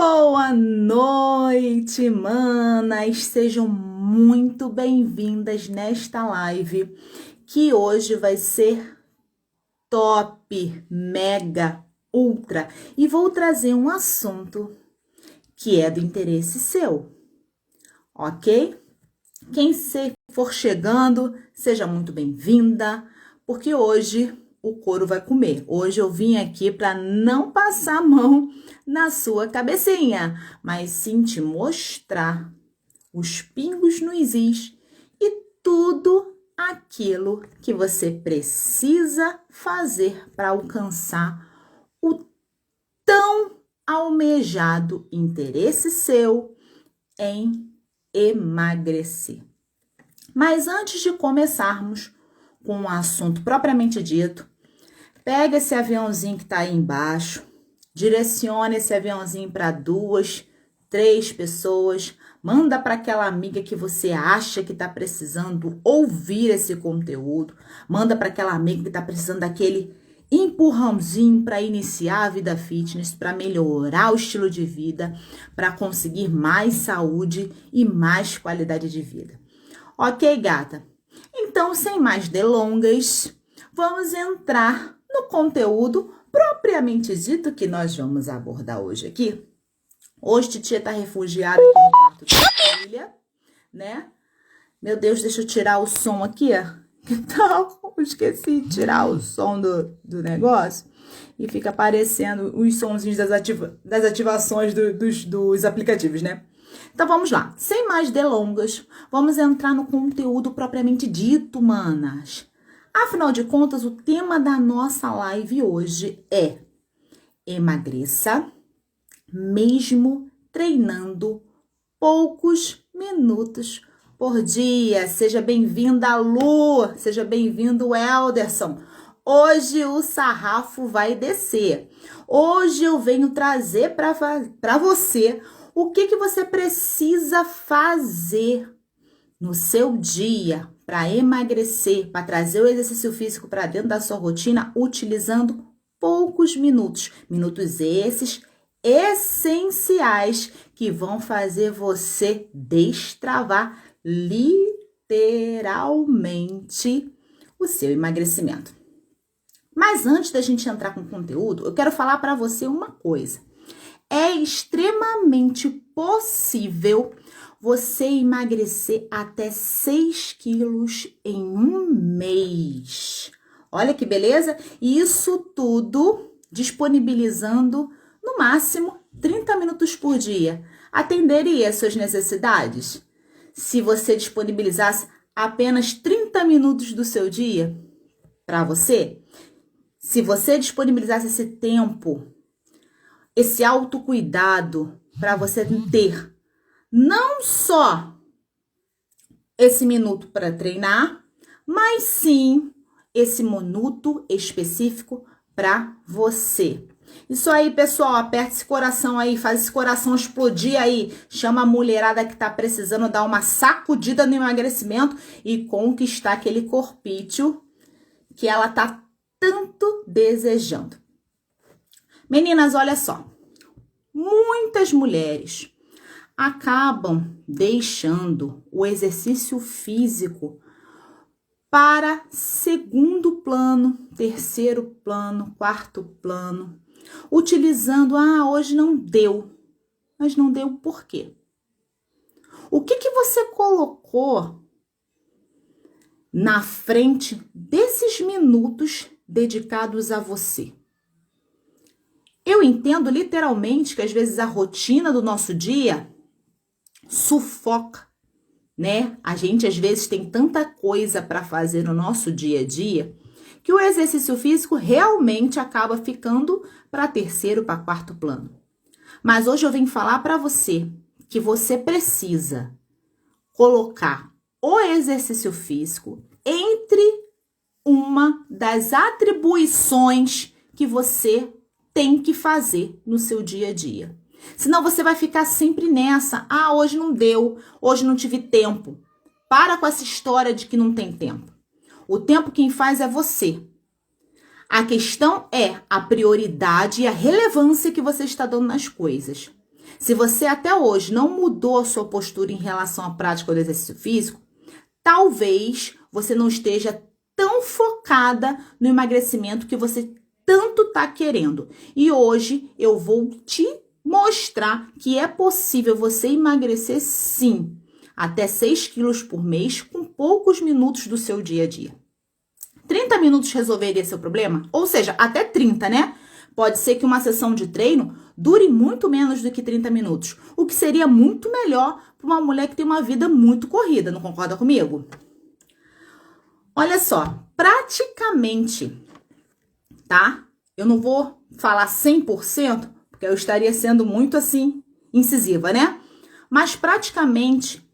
Boa noite, manas! Sejam muito bem-vindas nesta live, que hoje vai ser top, mega, ultra. E vou trazer um assunto que é do interesse seu, ok? Quem for chegando, seja muito bem-vinda, porque hoje o couro vai comer. Hoje eu vim aqui para não passar a mão na sua cabecinha, mas sim te mostrar os pingos nos is e tudo aquilo que você precisa fazer para alcançar o tão almejado interesse seu em emagrecer. Mas antes de começarmos com o assunto propriamente dito, pega esse aviãozinho que está aí embaixo, direciona esse aviãozinho para 2, 3 pessoas, manda para aquela amiga que você acha que está precisando ouvir esse conteúdo, manda para aquela amiga que está precisando daquele empurrãozinho para iniciar a vida fitness, para melhorar o estilo de vida, para conseguir mais saúde e mais qualidade de vida. Ok, gata? Então, sem mais delongas, vamos entrar no conteúdo propriamente dito que nós vamos abordar hoje aqui. Hoje, titia tá refugiada aqui no quarto da filha, né? Meu Deus, deixa eu tirar o som aqui, ó. Que tal? Esqueci de tirar o som do negócio e fica aparecendo os sonzinhos das ativações dos aplicativos, né? Então, vamos lá. Sem mais delongas, vamos entrar no conteúdo propriamente dito, manas. Afinal de contas, o tema da nossa live hoje é: emagreça mesmo treinando poucos minutos por dia. Seja bem-vinda, Lu. Seja bem-vindo, Elderson. Hoje o sarrafo vai descer. Hoje eu venho trazer para você o que você precisa fazer no seu dia para emagrecer, para trazer o exercício físico para dentro da sua rotina, utilizando poucos minutos. Minutos esses essenciais que vão fazer você destravar literalmente o seu emagrecimento. Mas antes da gente entrar com o conteúdo, eu quero falar para você uma coisa. É extremamente possível você emagrecer até 6 quilos em um mês. Olha que beleza! E isso tudo disponibilizando no máximo 30 minutos por dia. Atenderia às suas necessidades? Se você disponibilizasse apenas 30 minutos do seu dia para você? Se você disponibilizasse esse tempo, esse autocuidado para você ter não só esse minuto para treinar, mas sim esse minuto específico para você. Isso aí, pessoal, aperta esse coração aí, faz esse coração explodir aí, chama a mulherada que tá precisando dar uma sacudida no emagrecimento e conquistar aquele corpício que ela tá tanto desejando. Meninas, olha só, muitas mulheres acabam deixando o exercício físico para segundo plano, terceiro plano, quarto plano, utilizando, hoje não deu. Mas não deu por quê? O que você colocou na frente desses minutos dedicados a você? Eu entendo literalmente que às vezes a rotina do nosso dia sufoca, né? A gente às vezes tem tanta coisa para fazer no nosso dia a dia que o exercício físico realmente acaba ficando para terceiro, para quarto plano. Mas hoje eu venho falar para você que você precisa colocar o exercício físico entre uma das atribuições que você tem que fazer no seu dia a dia. Senão você vai ficar sempre nessa. Hoje não deu, hoje não tive tempo. Para com essa história de que não tem tempo. O tempo quem faz é você. A questão é a prioridade e a relevância que você está dando nas coisas. Se você até hoje não mudou a sua postura em relação à prática do exercício físico, talvez você não esteja tão focada no emagrecimento que você tanto está querendo. E hoje eu vou te mostrar que é possível você emagrecer sim, até 6 quilos por mês com poucos minutos do seu dia a dia. 30 minutos resolveria seu problema? Ou seja, até 30, né? Pode ser que uma sessão de treino dure muito menos do que 30 minutos, o que seria muito melhor para uma mulher que tem uma vida muito corrida, não concorda comigo? Olha só, praticamente, tá? Eu não vou falar 100%, porque eu estaria sendo muito assim, incisiva, né? Mas praticamente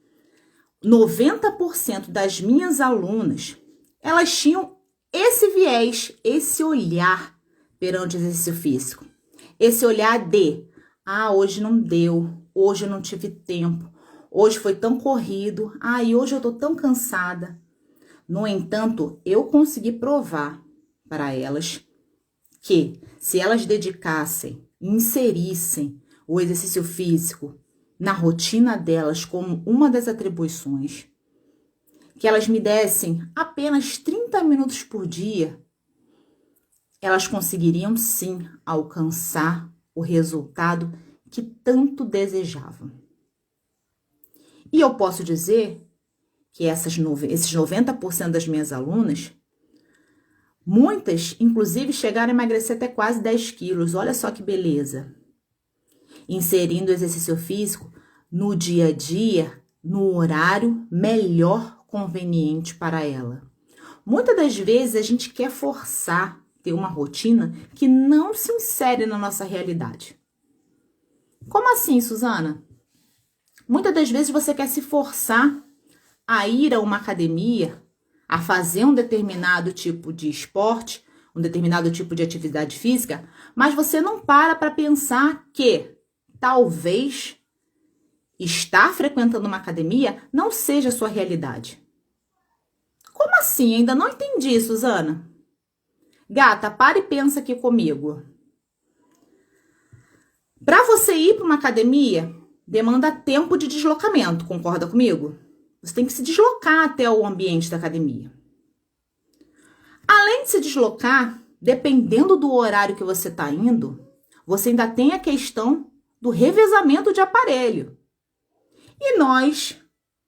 90% das minhas alunas, elas tinham esse viés, esse olhar perante o exercício físico. Esse olhar de, hoje não deu, hoje eu não tive tempo, hoje foi tão corrido, e hoje eu tô tão cansada. No entanto, eu consegui provar para elas que se elas dedicassem, inserissem o exercício físico na rotina delas como uma das atribuições, que elas me dessem apenas 30 minutos por dia, elas conseguiriam sim alcançar o resultado que tanto desejavam. E eu posso dizer que esses 90% das minhas alunas, muitas, inclusive, chegaram a emagrecer até quase 10 quilos. Olha só que beleza. Inserindo o exercício físico no dia a dia, no horário melhor conveniente para ela. Muitas das vezes a gente quer forçar ter uma rotina que não se insere na nossa realidade. Como assim, Suzana? Muitas das vezes você quer se forçar a ir a uma academia, a fazer um determinado tipo de esporte, um determinado tipo de atividade física, mas você não para pensar que talvez estar frequentando uma academia não seja a sua realidade. Como assim? Ainda não entendi, Suzana. Gata, para e pensa aqui comigo. Para você ir para uma academia, demanda tempo de deslocamento, concorda comigo? Você tem que se deslocar até o ambiente da academia. Além de se deslocar, dependendo do horário que você está indo, você ainda tem a questão do revezamento de aparelho. E nós,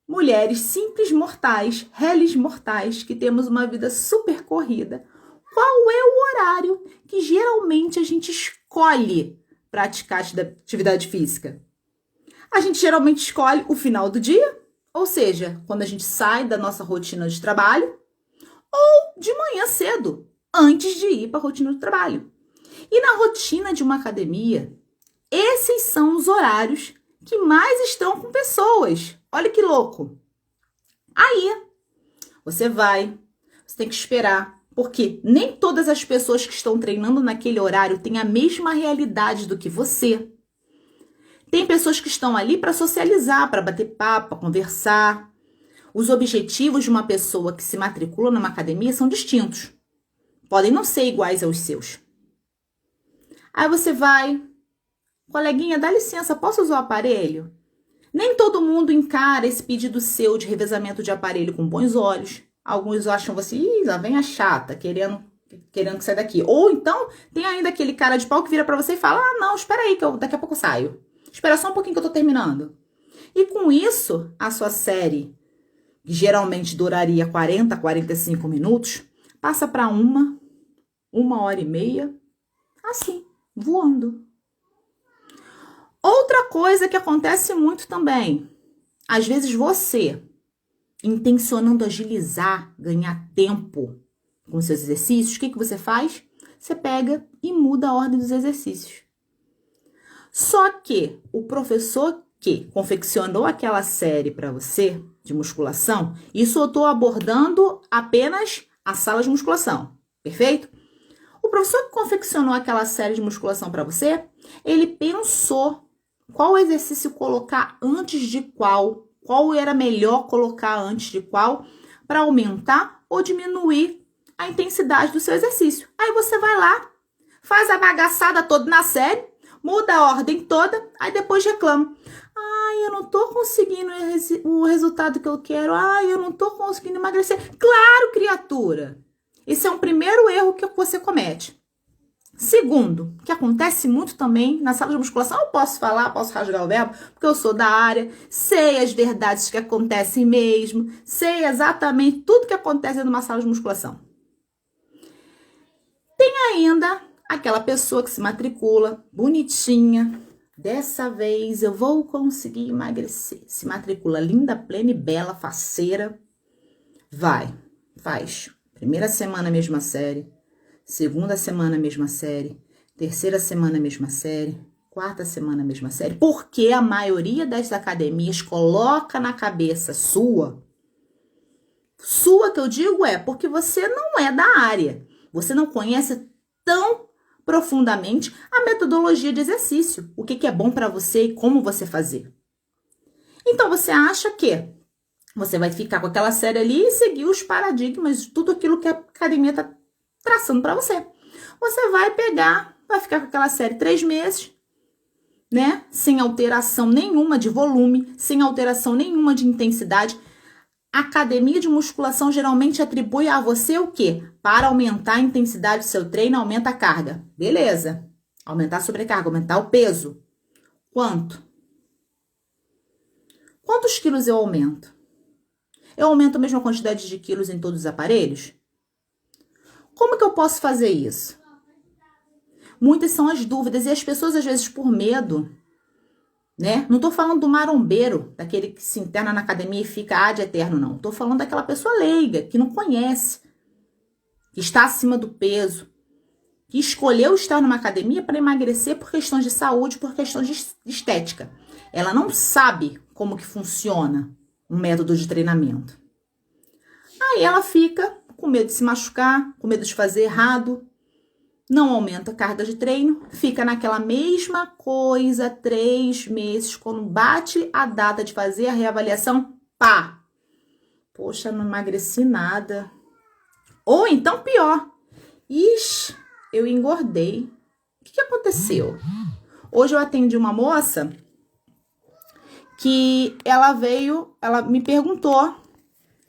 mulheres simples mortais, réis mortais, que temos uma vida super corrida, qual é o horário que geralmente a gente escolhe praticar atividade física? A gente geralmente escolhe o final do dia, ou seja, quando a gente sai da nossa rotina de trabalho, ou de manhã cedo, antes de ir para a rotina de trabalho. E na rotina de uma academia, esses são os horários que mais estão com pessoas. Olha que louco. Aí, você tem que esperar, porque nem todas as pessoas que estão treinando naquele horário têm a mesma realidade do que você. Tem pessoas que estão ali para socializar, para bater papo, para conversar. Os objetivos de uma pessoa que se matricula numa academia são distintos. Podem não ser iguais aos seus. Aí você vai, coleguinha, dá licença, posso usar o aparelho? Nem todo mundo encara esse pedido seu de revezamento de aparelho com bons olhos. Alguns acham você, lá vem a chata, querendo que saia daqui. Ou então, tem ainda aquele cara de pau que vira pra você e fala, não, espera aí, que daqui a pouco eu saio. Espera só um pouquinho que eu tô terminando. E com isso, a sua série, que geralmente duraria 40, 45 minutos, passa para 1h30, assim, voando. Outra coisa que acontece muito também, às vezes você, intencionando agilizar, ganhar tempo com seus exercícios, o que você faz? Você pega e muda a ordem dos exercícios. Só que o professor que confeccionou aquela série para você de musculação, isso eu estou abordando apenas a sala de musculação, perfeito? O professor que confeccionou aquela série de musculação para você, ele pensou qual exercício colocar antes de qual era melhor colocar antes de qual, para aumentar ou diminuir a intensidade do seu exercício. Aí você vai lá, faz a bagaçada toda na série, muda a ordem toda, aí depois reclama. Ai, eu não tô conseguindo o resultado que eu quero. Ai, eu não tô conseguindo emagrecer. Claro, criatura! Esse é um primeiro erro que você comete. Segundo, que acontece muito também na sala de musculação, eu posso falar, posso rasgar o verbo, porque eu sou da área, sei as verdades que acontecem mesmo, sei exatamente tudo que acontece numa sala de musculação. Tem ainda aquela pessoa que se matricula, bonitinha, dessa vez eu vou conseguir emagrecer. Se matricula linda, plena e bela, faceira, faz. Primeira semana, mesma série. Segunda semana, mesma série. Terceira semana, mesma série. Quarta semana, mesma série. Porque a maioria das academias coloca na cabeça sua que eu digo porque você não é da área. Você não conhece tão profundamente a metodologia de exercício. O que é bom para você e como você fazer. Então, você acha que você vai ficar com aquela série ali e seguir os paradigmas, tudo aquilo que a academia está traçando para você. Você vai ficar com aquela série 3 meses, né? Sem alteração nenhuma de volume, sem alteração nenhuma de intensidade. A academia de musculação geralmente atribui a você o quê? Para aumentar a intensidade do seu treino, aumenta a carga. Beleza. Aumentar a sobrecarga, aumentar o peso. Quanto? Quantos quilos eu aumento? Eu aumento a mesma quantidade de quilos em todos os aparelhos? Como que eu posso fazer isso? Muitas são as dúvidas e as pessoas, às vezes, por medo, né? Não tô falando do marombeiro, daquele que se interna na academia e fica ad eterno, não. Tô falando daquela pessoa leiga, que não conhece, que está acima do peso, que escolheu estar numa academia para emagrecer por questões de saúde, por questões de estética. Ela não sabe como que funciona um método de treinamento. Aí ela fica com medo de se machucar, com medo de fazer errado, não aumenta a carga de treino, fica naquela mesma coisa 3 meses, quando bate a data de fazer a reavaliação, pá! Poxa, não emagreci nada. Ou então pior, ixi, eu engordei. O que aconteceu? Hoje eu atendi uma moça que ela me perguntou,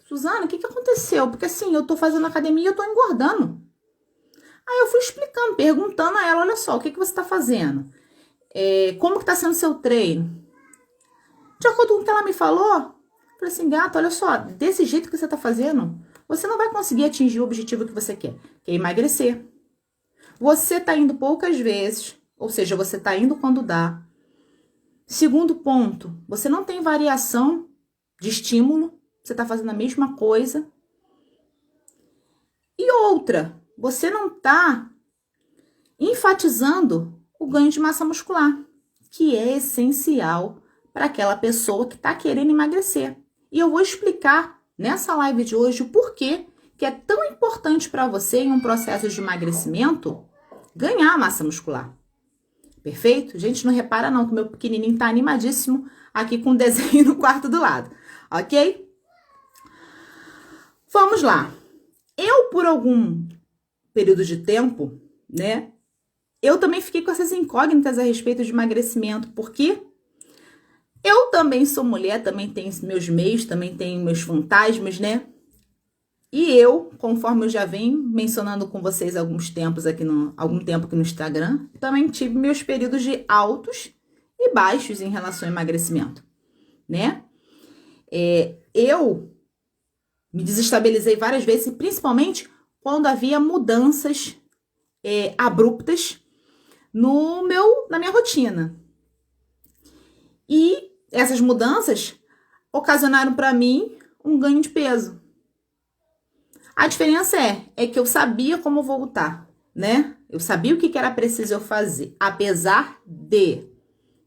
Suzana, o que aconteceu? Porque assim, eu tô fazendo academia e eu tô engordando. Aí eu fui explicando, perguntando a ela, olha só, o que você tá fazendo? Como que tá sendo seu treino? De acordo com o que ela me falou, eu falei assim, gata, olha só, desse jeito que você tá fazendo, você não vai conseguir atingir o objetivo que você quer, que é emagrecer. Você tá indo poucas vezes, ou seja, você tá indo quando dá. Segundo ponto, você não tem variação de estímulo, você tá fazendo a mesma coisa. E outra, você não tá enfatizando o ganho de massa muscular, que é essencial para aquela pessoa que está querendo emagrecer. E eu vou explicar nessa live de hoje o porquê que é tão importante para você em um processo de emagrecimento ganhar massa muscular. Perfeito? Gente, não repara não que o meu pequenininho tá animadíssimo aqui com o desenho no quarto do lado, ok? Vamos lá. Eu, por algum período de tempo, né, eu também fiquei com essas incógnitas a respeito de emagrecimento, porque eu também sou mulher, também tenho meus meios, também tenho meus fantasmas, né? E eu, conforme eu já venho mencionando com vocês algum tempo aqui no Instagram, também tive meus períodos de altos e baixos em relação ao emagrecimento, né? Eu me desestabilizei várias vezes, principalmente quando havia mudanças abruptas na minha rotina. E essas mudanças ocasionaram para mim um ganho de peso. A diferença é que eu sabia como voltar, né? Eu sabia o que era preciso eu fazer, apesar de,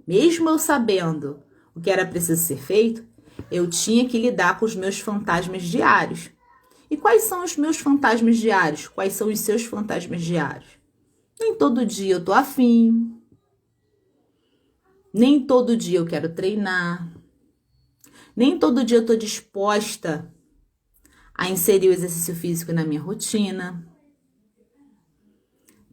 mesmo eu sabendo o que era preciso ser feito, eu tinha que lidar com os meus fantasmas diários. E quais são os meus fantasmas diários? Quais são os seus fantasmas diários? Nem todo dia eu tô afim. Nem todo dia eu quero treinar. Nem todo dia eu tô disposta a inserir o exercício físico na minha rotina.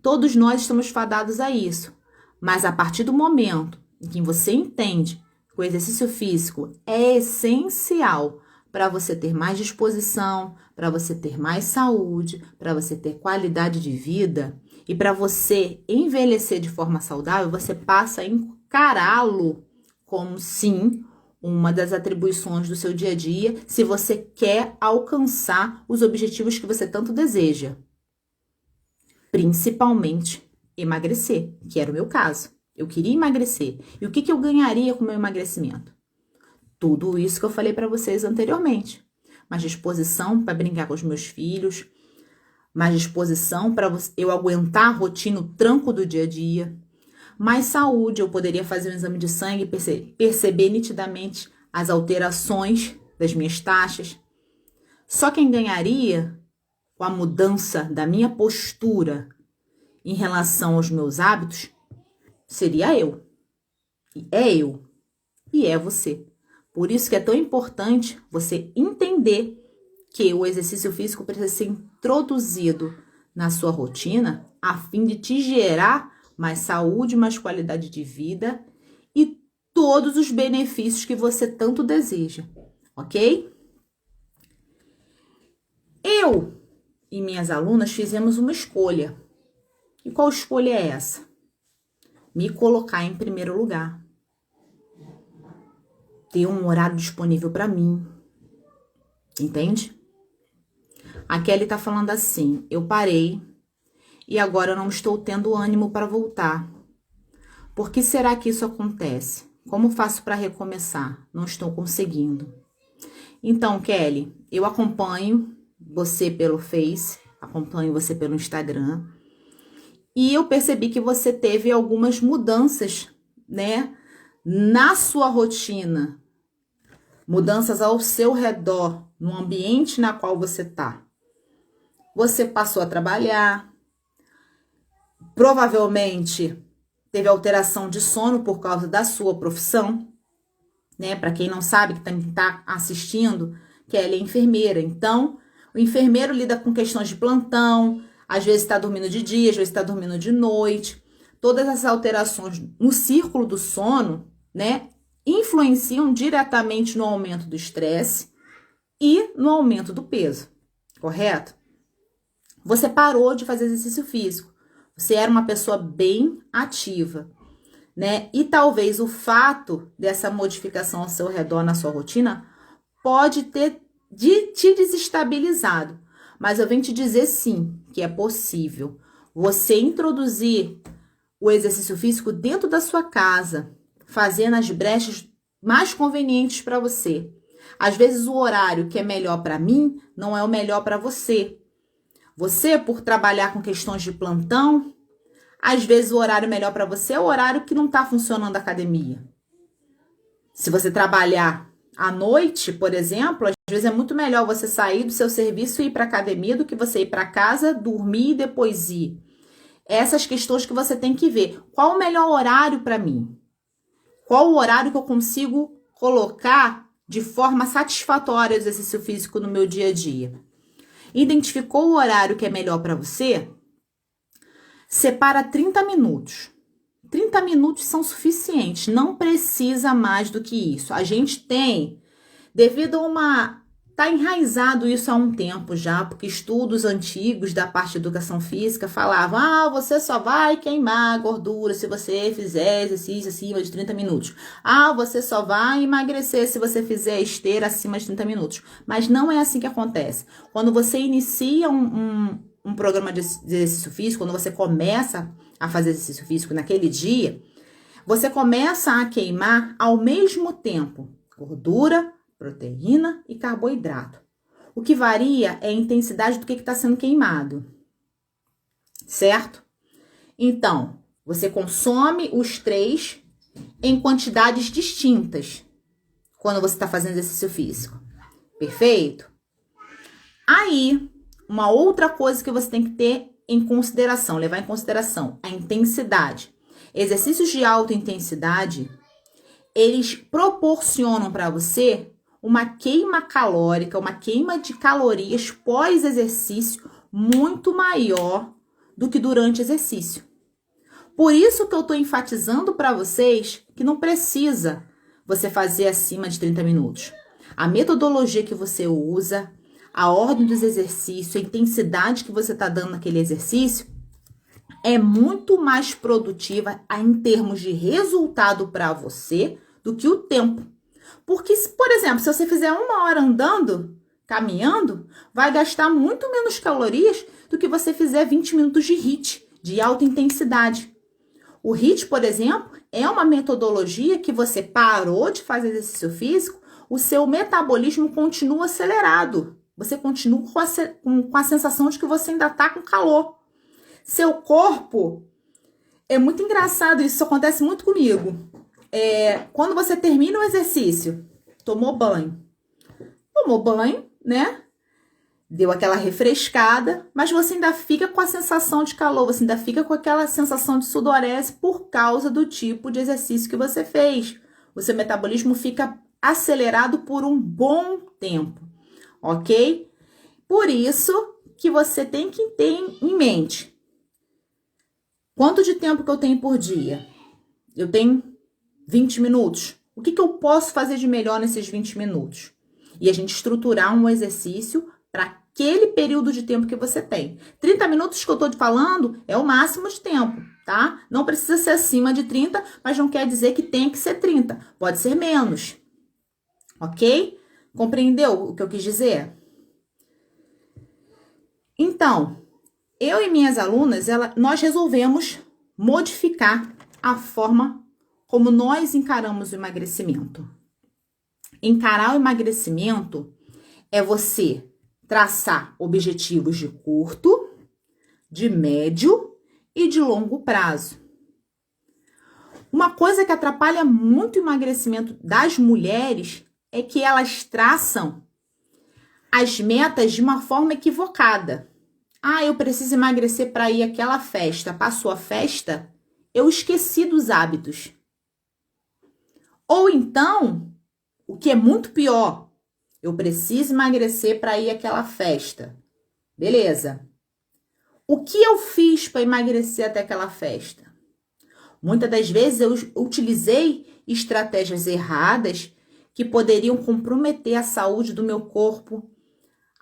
Todos nós estamos fadados a isso. Mas a partir do momento em que você entende que o exercício físico é essencial para você ter mais disposição, para você ter mais saúde, para você ter qualidade de vida e para você envelhecer de forma saudável, você passa a encará-lo como, sim, uma das atribuições do seu dia a dia, se você quer alcançar os objetivos que você tanto deseja. Principalmente emagrecer, que era o meu caso. Eu queria emagrecer. E o que eu ganharia com o meu emagrecimento? Tudo isso que eu falei para vocês anteriormente. Mais disposição para brincar com os meus filhos, mais disposição para eu aguentar a rotina, o tranco do dia a dia, mais saúde, eu poderia fazer um exame de sangue e perceber nitidamente as alterações das minhas taxas. Só quem ganharia com a mudança da minha postura em relação aos meus hábitos seria eu. E é eu. E é você. Por isso que é tão importante você entender que o exercício físico precisa ser introduzido na sua rotina a fim de te gerar mais saúde, mais qualidade de vida e todos os benefícios que você tanto deseja, ok? Eu e minhas alunas fizemos uma escolha. E qual escolha é essa? Me colocar em primeiro lugar. Ter um horário disponível para mim. Entende? A Kelly tá falando assim, eu parei e agora eu não estou tendo ânimo para voltar. Por que será que isso acontece? Como faço para recomeçar? Não estou conseguindo. Então, Kelly, eu acompanho você pelo Face, acompanho você pelo Instagram, e eu percebi que você teve algumas mudanças, né, na sua rotina, mudanças ao seu redor, no ambiente na qual você tá. Você passou a trabalhar, provavelmente teve alteração de sono por causa da sua profissão, né? Para quem não sabe, que também tá assistindo, que ela é enfermeira. Então, o enfermeiro lida com questões de plantão, às vezes está dormindo de dia, às vezes está dormindo de noite. Todas essas alterações no círculo do sono, né, influenciam diretamente no aumento do estresse e no aumento do peso, correto? Você parou de fazer exercício físico. Você era uma pessoa bem ativa, né? E talvez o fato dessa modificação ao seu redor na sua rotina pode ter te desestabilizado. Mas eu venho te dizer sim, que é possível você introduzir o exercício físico dentro da sua casa, fazendo as brechas mais convenientes para você. Às vezes o horário que é melhor para mim não é o melhor para você. Você, por trabalhar com questões de plantão, às vezes o horário melhor para você é o horário que não está funcionando a academia. Se você trabalhar à noite, por exemplo, às vezes é muito melhor você sair do seu serviço e ir para a academia do que você ir para casa, dormir e depois ir. Essas questões que você tem que ver. Qual o melhor horário para mim? Qual o horário que eu consigo colocar de forma satisfatória o exercício físico no meu dia a dia? Identificou o horário que é melhor para você? Separa 30 minutos. 30 minutos são suficientes, não precisa mais do que isso. A gente tem, devido a uma... Tá enraizado isso há um tempo já, porque estudos antigos da parte de educação física falavam, você só vai queimar gordura se você fizer exercício acima de 30 minutos. Você só vai emagrecer se você fizer esteira acima de 30 minutos. Mas não é assim que acontece. Quando você inicia um programa de exercício físico, quando você começa a fazer exercício físico naquele dia, você começa a queimar ao mesmo tempo gordura, proteína e carboidrato. O que varia é a intensidade do que está sendo queimado, certo? Então, você consome os três em quantidades distintas quando você está fazendo exercício físico. Perfeito? Aí, uma outra coisa que você tem que ter em consideração, levar em consideração, a intensidade. Exercícios de alta intensidade, eles proporcionam para você uma queima calórica, uma queima de calorias pós-exercício muito maior do que durante exercício. Por isso que eu estou enfatizando para vocês que não precisa você fazer acima de 30 minutos. A metodologia que você usa, a ordem dos exercícios, a intensidade que você está dando naquele exercício é muito mais produtiva em termos de resultado para você do que o tempo. Porque, por exemplo, se você fizer 1 hora andando, caminhando, vai gastar muito menos calorias do que você fizer 20 minutos de HIIT, de alta intensidade. O HIIT, por exemplo, é uma metodologia que você parou de fazer exercício físico, o seu metabolismo continua acelerado. Você continua com a sensação de que você ainda está com calor. Seu corpo, é muito engraçado, isso acontece muito comigo. Quando você termina o exercício, tomou banho, né? Deu aquela refrescada, mas você ainda fica com a sensação de calor, você ainda fica com aquela sensação de sudorese por causa do tipo de exercício que você fez. O seu metabolismo fica acelerado por um bom tempo, ok? Por isso que você tem que ter em mente. Quanto de tempo que eu tenho por dia? Eu tenho 20 minutos. O que eu posso fazer de melhor nesses 20 minutos? E a gente estruturar um exercício para aquele período de tempo que você tem. 30 minutos que eu tô te falando é o máximo de tempo, tá? Não precisa ser acima de 30, mas não quer dizer que tem que ser 30. Pode ser menos. Ok? Compreendeu o que eu quis dizer? Então, eu e minhas alunas, nós resolvemos modificar a forma como nós encaramos o emagrecimento. Encarar o emagrecimento é você traçar objetivos de curto, de médio e de longo prazo. Uma coisa que atrapalha muito o emagrecimento das mulheres é que elas traçam as metas de uma forma equivocada. Eu preciso emagrecer para ir àquela festa. Passou a festa, eu esqueci dos hábitos. Ou então, o que é muito pior, eu preciso emagrecer para ir àquela festa. Beleza. O que eu fiz para emagrecer até aquela festa? Muitas das vezes eu utilizei estratégias erradas que poderiam comprometer a saúde do meu corpo,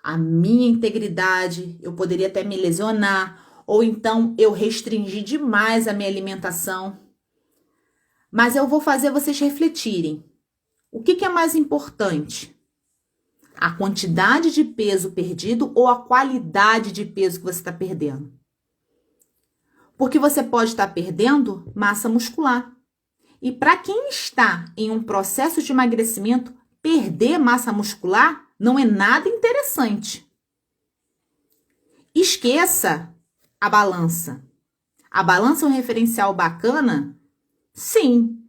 a minha integridade, eu poderia até me lesionar, ou então eu restringi demais a minha alimentação. Mas eu vou fazer vocês refletirem. O que é mais importante? A quantidade de peso perdido ou a qualidade de peso que você está perdendo? Porque você pode estar perdendo massa muscular. E para quem está em um processo de emagrecimento, perder massa muscular não é nada interessante. Esqueça a balança. A balança é um referencial bacana? Sim.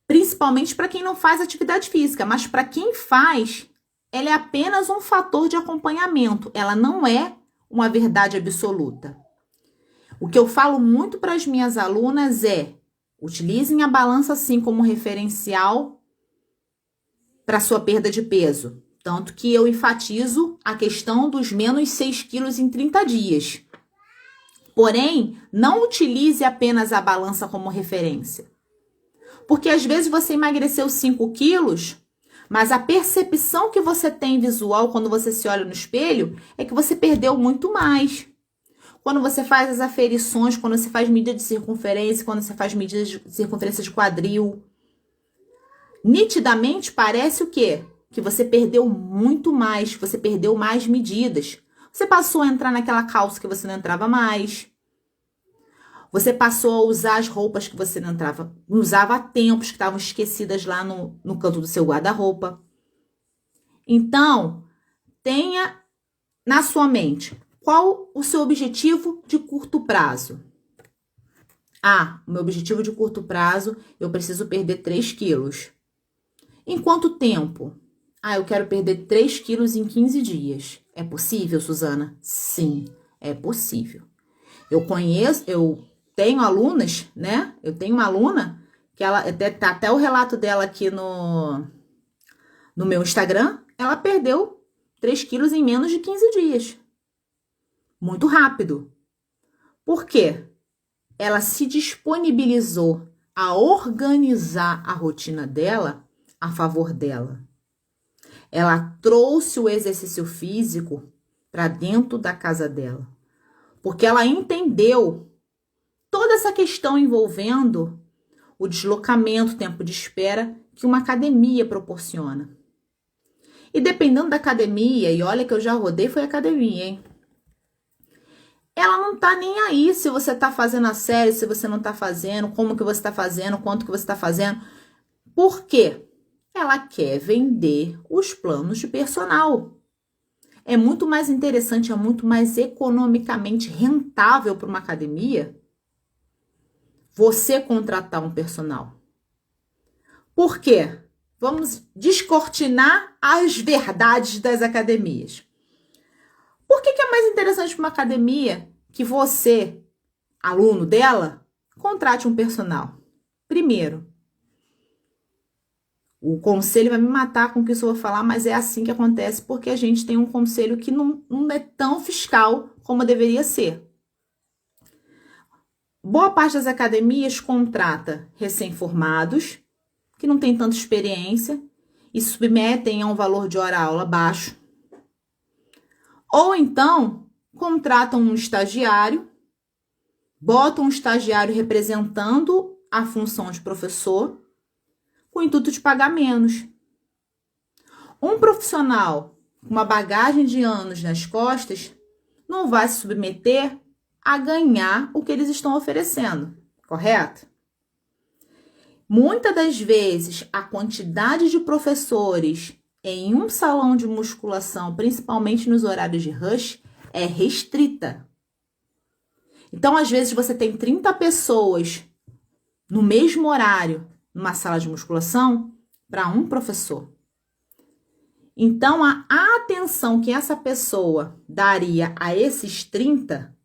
Principalmente para quem não faz atividade física, mas para quem faz, ela é apenas um fator de acompanhamento. Ela não é uma verdade absoluta. O que eu falo muito para as minhas alunas é: utilizem a balança sim como referencial para sua perda de peso. Tanto que eu enfatizo a questão dos menos 6 quilos em 30 dias. Porém, não utilize apenas a balança como referência. Porque às vezes você emagreceu 5 quilos, mas a percepção que você tem visual quando você se olha no espelho é que você perdeu muito mais. Quando você faz as aferições, quando você faz medida de circunferência, quando você faz medida de circunferência de quadril, nitidamente parece o quê? Que você perdeu muito mais, você perdeu mais medidas. Você passou a entrar naquela calça que você não entrava mais. Você passou a usar as roupas que você não usava há tempos, que estavam esquecidas lá no canto do seu guarda-roupa. Então, tenha na sua mente qual o seu objetivo de curto prazo. O meu objetivo de curto prazo, eu preciso perder 3 quilos. Em quanto tempo? Eu quero perder 3 quilos em 15 dias. É possível, Suzana? Sim, é possível. Eu tenho alunas, né? Eu tenho uma aluna que ela tá até o relato dela aqui no meu Instagram. Ela perdeu 3 quilos em menos de 15 dias. Muito rápido. Por quê? ela se disponibilizou a organizar a rotina dela a favor dela. Ela trouxe o exercício físico para dentro da casa dela, porque ela entendeu toda essa questão envolvendo o deslocamento, o tempo de espera que uma academia proporciona. E dependendo da academia, e olha que eu já rodei, foi academia, hein? Ela não tá nem aí se você tá fazendo a série, se você não tá fazendo, como que você tá fazendo, quanto que você tá fazendo. Por quê? Ela quer vender os planos de personal. É muito mais interessante, é muito mais economicamente rentável para uma academia você contratar um personal. Por quê? Vamos descortinar as verdades das academias. Por que é mais interessante para uma academia que você, aluno dela, contrate um personal? Primeiro, o conselho vai me matar com o que eu vou falar, mas é assim que acontece, porque a gente tem um conselho que não é tão fiscal como deveria ser. Boa parte das academias contrata recém-formados, que não tem tanta experiência, e submetem a um valor de hora-aula baixo. Ou então, contratam um estagiário, botam um estagiário representando a função de professor, com o intuito de pagar menos. Um profissional com uma bagagem de anos nas costas não vai se submeter a ganhar o que eles estão oferecendo, correto? Muitas das vezes, a quantidade de professores em um salão de musculação, principalmente nos horários de rush, é restrita. Então, às vezes, você tem 30 pessoas no mesmo horário numa sala de musculação para um professor. Então, a atenção que essa pessoa daria a esses 30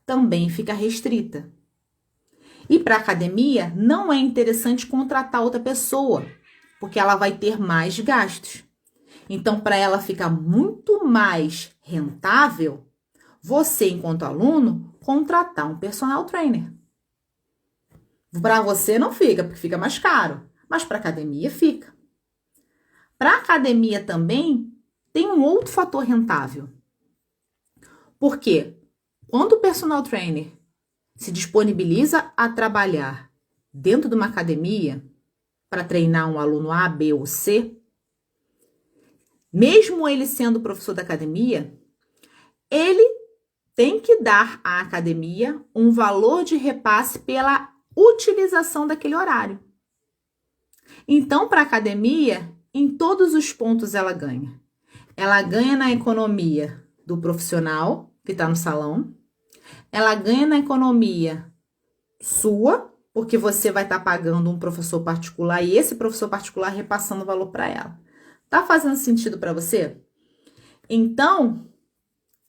também fica restrita. E para a academia, não é interessante contratar outra pessoa, porque ela vai ter mais gastos. Então, para ela ficar muito mais rentável, você, enquanto aluno, contratar um personal trainer. Para você não fica, porque fica mais caro, mas para a academia fica. Para a academia também tem um outro fator rentável. Por quê? Quando o personal trainer se disponibiliza a trabalhar dentro de uma academia para treinar um aluno A, B ou C, mesmo ele sendo professor da academia, ele tem que dar à academia um valor de repasse pela utilização daquele horário. Então, para a academia, em todos os pontos ela ganha. Ela ganha na economia do profissional que está no salão. Ela ganha na economia sua, porque você vai estar pagando um professor particular e esse professor particular repassando o valor para ela. Tá fazendo sentido para você? Então,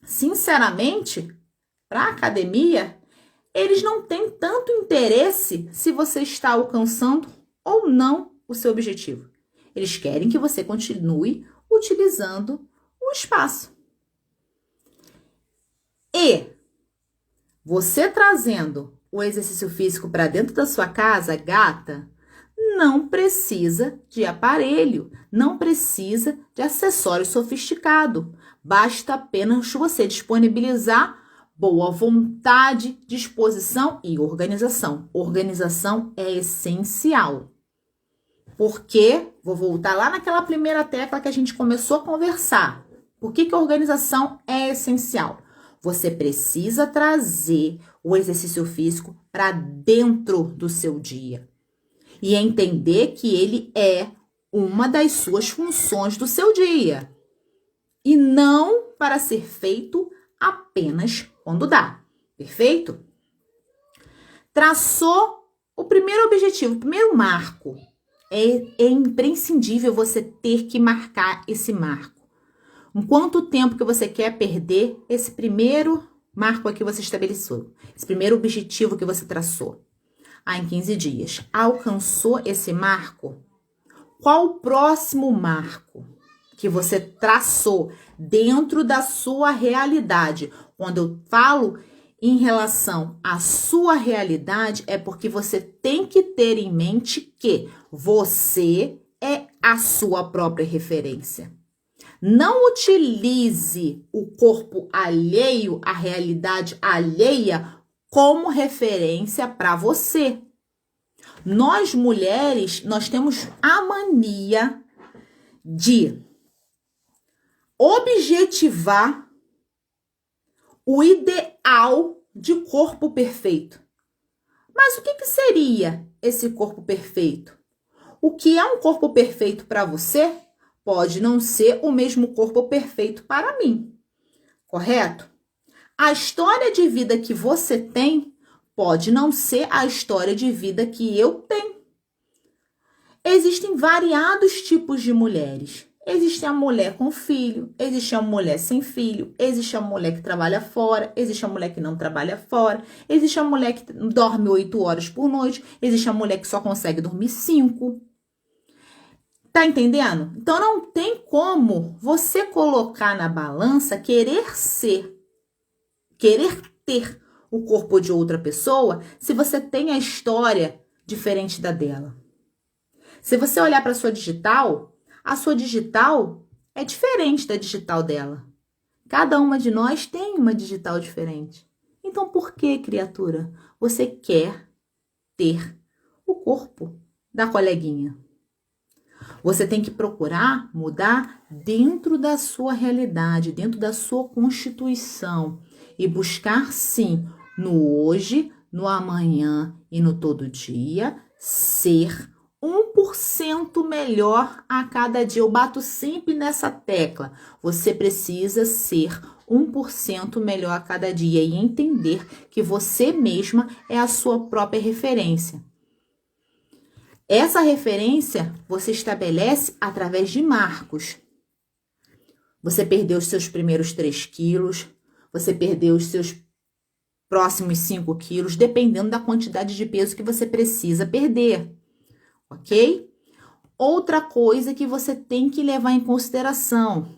sinceramente, para a academia, eles não têm tanto interesse se você está alcançando ou não o seu objetivo. Eles querem que você continue utilizando o espaço. E você trazendo o exercício físico para dentro da sua casa, gata, não precisa de aparelho, não precisa de acessório sofisticado. Basta apenas você disponibilizar boa vontade, disposição e organização. Organização é essencial. Porque, vou voltar lá naquela primeira tecla que a gente começou a conversar. Por que a organização é essencial? Você precisa trazer o exercício físico para dentro do seu dia. E entender que ele é uma das suas funções do seu dia. E não para ser feito apenas quando dá. Perfeito? Traçou o primeiro objetivo, o primeiro marco. É imprescindível você ter que marcar esse marco. Em quanto tempo que você quer perder esse primeiro marco aqui que você estabeleceu? Esse primeiro objetivo que você traçou? Em 15 dias. Alcançou esse marco? Qual o próximo marco que você traçou dentro da sua realidade? Quando eu falo em relação à sua realidade, é porque você tem que ter em mente que você é a sua própria referência. Não utilize o corpo alheio, a realidade alheia, como referência para você. Nós mulheres, nós temos a mania de objetivar o ideal de corpo perfeito. Mas o que seria esse corpo perfeito? O que é um corpo perfeito para você pode não ser o mesmo corpo perfeito para mim, correto? A história de vida que você tem pode não ser a história de vida que eu tenho. Existem variados tipos de mulheres. Existe a mulher com filho, existe a mulher sem filho, existe a mulher que trabalha fora, existe a mulher que não trabalha fora, existe a mulher que dorme 8 horas por noite, existe a mulher que só consegue dormir 5. Tá entendendo? Então não tem como você colocar na balança querer ter o corpo de outra pessoa se você tem a história diferente da dela. Se você olhar para a sua digital é diferente da digital dela. Cada uma de nós tem uma digital diferente. Então, por que, criatura, você quer ter o corpo da coleguinha? Você tem que procurar mudar dentro da sua realidade, dentro da sua constituição e buscar, sim, no hoje, no amanhã e no todo dia, ser 1% melhor a cada dia. Eu bato sempre nessa tecla. Você precisa ser 1% melhor a cada dia e entender que você mesma é a sua própria referência. Essa referência você estabelece através de marcos. Você perdeu os seus primeiros 3 quilos, você perdeu os seus próximos 5 quilos, dependendo da quantidade de peso que você precisa perder. Ok? Outra coisa que você tem que levar em consideração,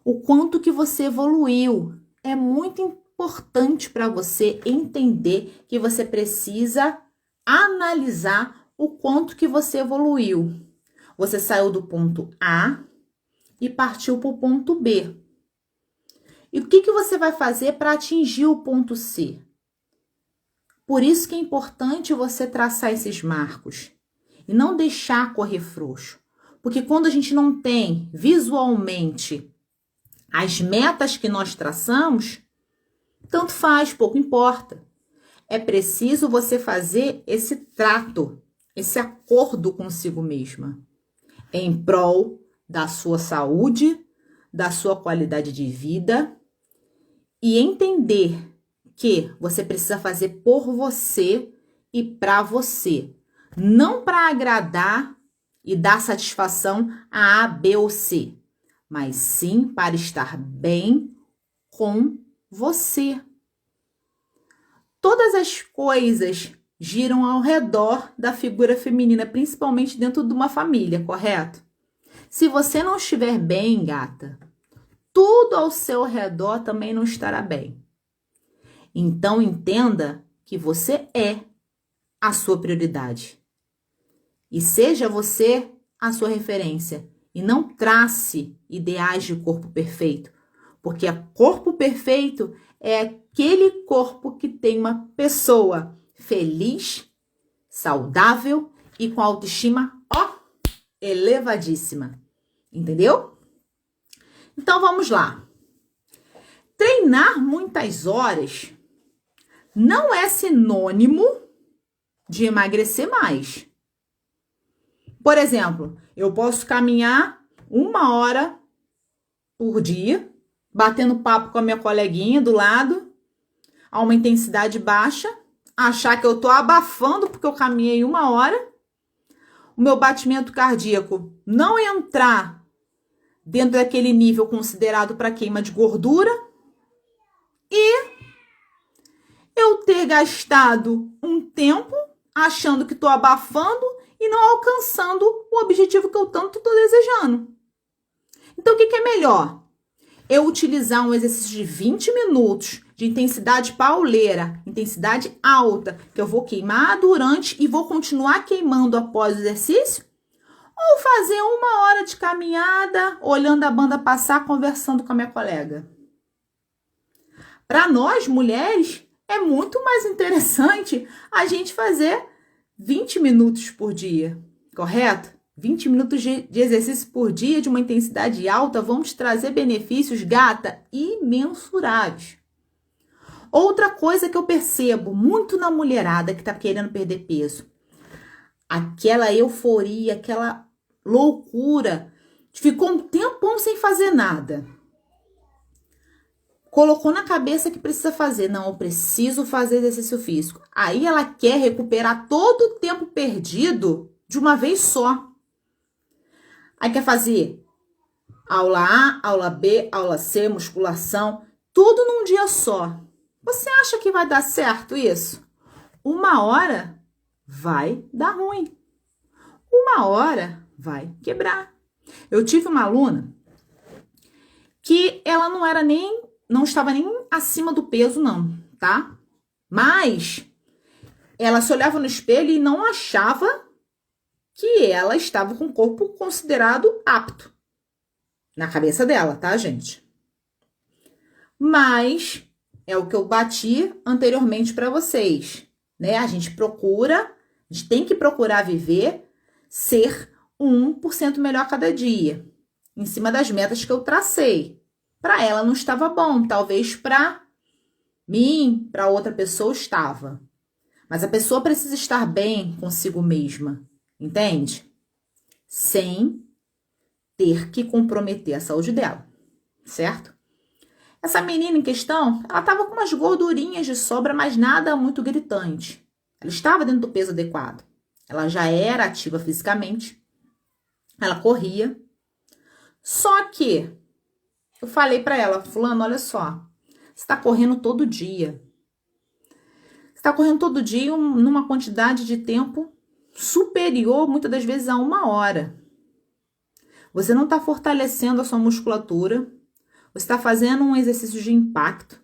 o quanto que você evoluiu. É muito importante para você entender que você precisa analisar o quanto que você evoluiu. Você saiu do ponto A e partiu para o ponto B. E o que você vai fazer para atingir o ponto C? Por isso que é importante você traçar esses marcos e não deixar correr frouxo. Porque quando a gente não tem visualmente as metas que nós traçamos, tanto faz, pouco importa. É preciso você fazer esse trato, esse acordo consigo mesma, em prol da sua saúde, da sua qualidade de vida e entender que você precisa fazer por você e para você. Não para agradar e dar satisfação a A, B ou C, mas sim para estar bem com você. Todas as coisas giram ao redor da figura feminina, principalmente dentro de uma família, correto? Se você não estiver bem, gata, tudo ao seu redor também não estará bem. Então, entenda que você é a sua prioridade. E seja você a sua referência. E não trace ideais de corpo perfeito. Porque corpo perfeito é aquele corpo que tem uma pessoa feliz, saudável e com autoestima, elevadíssima. Entendeu? Então, vamos lá. Treinar muitas horas não é sinônimo de emagrecer mais. Por exemplo, eu posso caminhar 1 hora por dia, batendo papo com a minha coleguinha do lado, a uma intensidade baixa, achar que eu tô abafando porque eu caminhei 1 hora, o meu batimento cardíaco não entrar dentro daquele nível considerado para queima de gordura e eu ter gastado um tempo achando que tô abafando e não alcançando o objetivo que eu tanto tô desejando. Então, o que é melhor? eu utilizar um exercício de 20 minutos de intensidade pauleira, intensidade alta, que eu vou queimar durante e vou continuar queimando após o exercício? Ou fazer 1 hora de caminhada, olhando a banda passar, conversando com a minha colega? Para nós, mulheres, é muito mais interessante a gente fazer 20 minutos por dia, correto? 20 minutos de exercício por dia de uma intensidade alta vão te trazer benefícios, gata, imensuráveis. Outra coisa que eu percebo muito na mulherada que está querendo perder peso, aquela euforia, aquela loucura, ficou um tempão sem fazer nada. Colocou na cabeça que precisa fazer. Não, eu preciso fazer exercício físico. Aí ela quer recuperar todo o tempo perdido de uma vez só. Aí quer fazer aula A, aula B, aula C, musculação, tudo num dia só. Você acha que vai dar certo isso? 1 hora vai dar ruim. 1 hora vai quebrar. Eu tive uma aluna que ela não estava nem acima do peso, não, tá? Mas ela se olhava no espelho e não achava que ela estava com o corpo considerado apto. Na cabeça dela, tá, gente? Mas é o que eu bati anteriormente para vocês, né? A gente tem que procurar viver, ser 1% melhor cada dia, em cima das metas que eu tracei. Para ela não estava bom, talvez para mim, para outra pessoa estava. Mas a pessoa precisa estar bem consigo mesma, entende? Sem ter que comprometer a saúde dela, certo? Essa menina em questão, ela estava com umas gordurinhas de sobra, mas nada muito gritante. Ela estava dentro do peso adequado. Ela já era ativa fisicamente. Ela corria. Só que eu falei para ela, fulano, olha só, você está correndo todo dia. Você está correndo todo dia numa quantidade de tempo superior, muitas das vezes, a 1 hora. Você não está fortalecendo a sua musculatura. Você está fazendo um exercício de impacto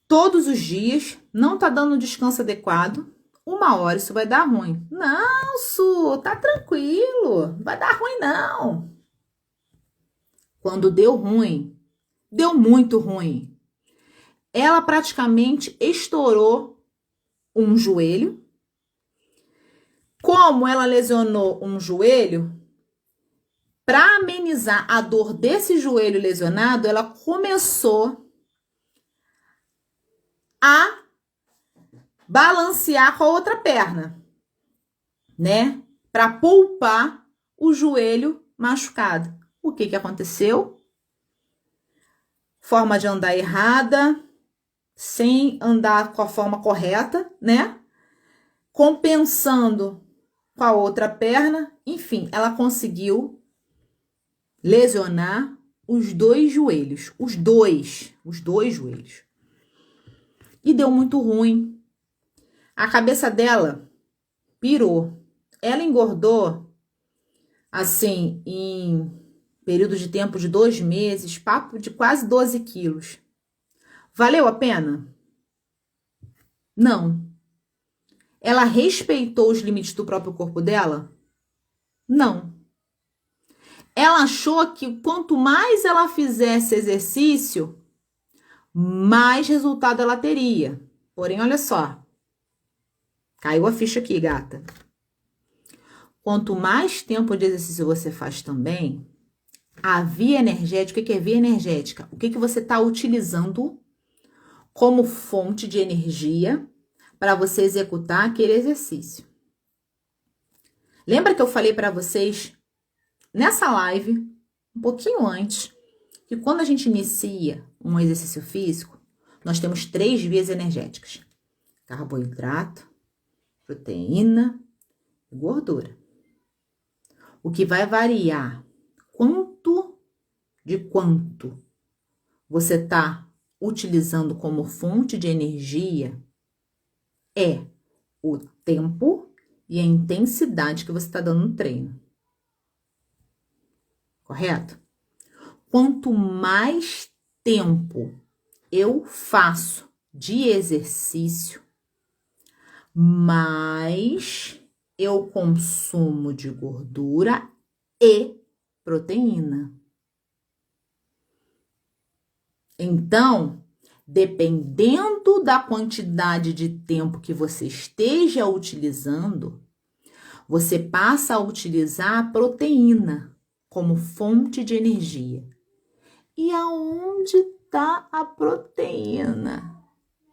todos os dias, não está dando descanso adequado. 1 hora isso vai dar ruim. Não, Su, tá tranquilo, não vai dar ruim não. Quando deu ruim, deu muito ruim. Ela praticamente estourou um joelho. Como ela lesionou um joelho, para amenizar a dor desse joelho lesionado, ela começou a balancear com a outra perna, né? Para poupar o joelho machucado. O que aconteceu? Forma de andar errada, sem andar com a forma correta, né? Compensando com a outra perna. Enfim, ela conseguiu lesionar os 2 joelhos. Os dois joelhos. E deu muito ruim. A cabeça dela pirou. Ela engordou, assim, em período de tempo de 2 meses, papo de quase 12 quilos. Valeu a pena? Não. Ela respeitou os limites do próprio corpo dela? Não. Ela achou que quanto mais ela fizesse exercício, mais resultado ela teria. Porém, olha só. Caiu a ficha aqui, gata. Quanto mais tempo de exercício você faz também, a via energética, o que é via energética? O que você está utilizando como fonte de energia para você executar aquele exercício? Lembra que eu falei para vocês nessa live, um pouquinho antes, que quando a gente inicia um exercício físico, nós temos 3 vias energéticas: carboidrato, proteína e gordura. O que vai variar quanto você está utilizando como fonte de energia é o tempo e a intensidade que você está dando no treino. Correto? quanto mais tempo eu faço de exercício, mais eu consumo de gordura e proteína. Então, dependendo da quantidade de tempo que você esteja utilizando, você passa a utilizar a proteína como fonte de energia. E aonde está a proteína?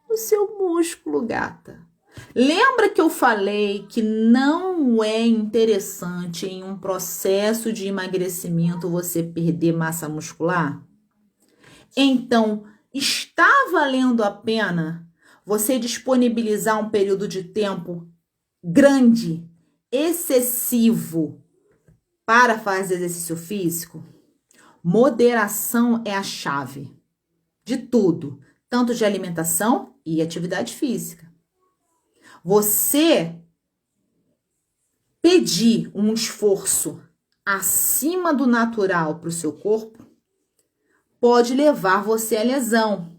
No seu músculo, gata. Lembra que eu falei que não é interessante em um processo de emagrecimento você perder massa muscular? Então, está valendo a pena você disponibilizar um período de tempo grande, excessivo, para fazer exercício físico? Moderação é a chave de tudo, tanto de alimentação e atividade física. Você pedir um esforço acima do natural para o seu corpo pode levar você à lesão,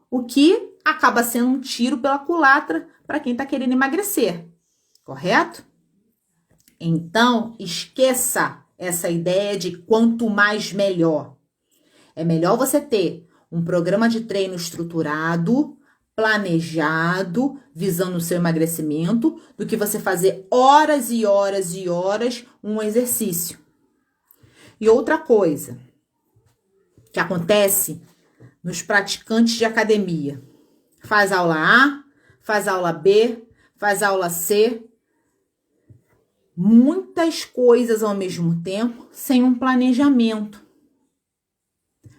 o que acaba sendo um tiro pela culatra para quem está querendo emagrecer, correto? Então, esqueça essa ideia de quanto mais melhor. É melhor você ter um programa de treino estruturado, planejado, visando o seu emagrecimento, do que você fazer horas e horas e horas um exercício. E outra coisa que acontece nos praticantes de academia: faz aula A, faz aula B, faz aula C, muitas coisas ao mesmo tempo, sem um planejamento.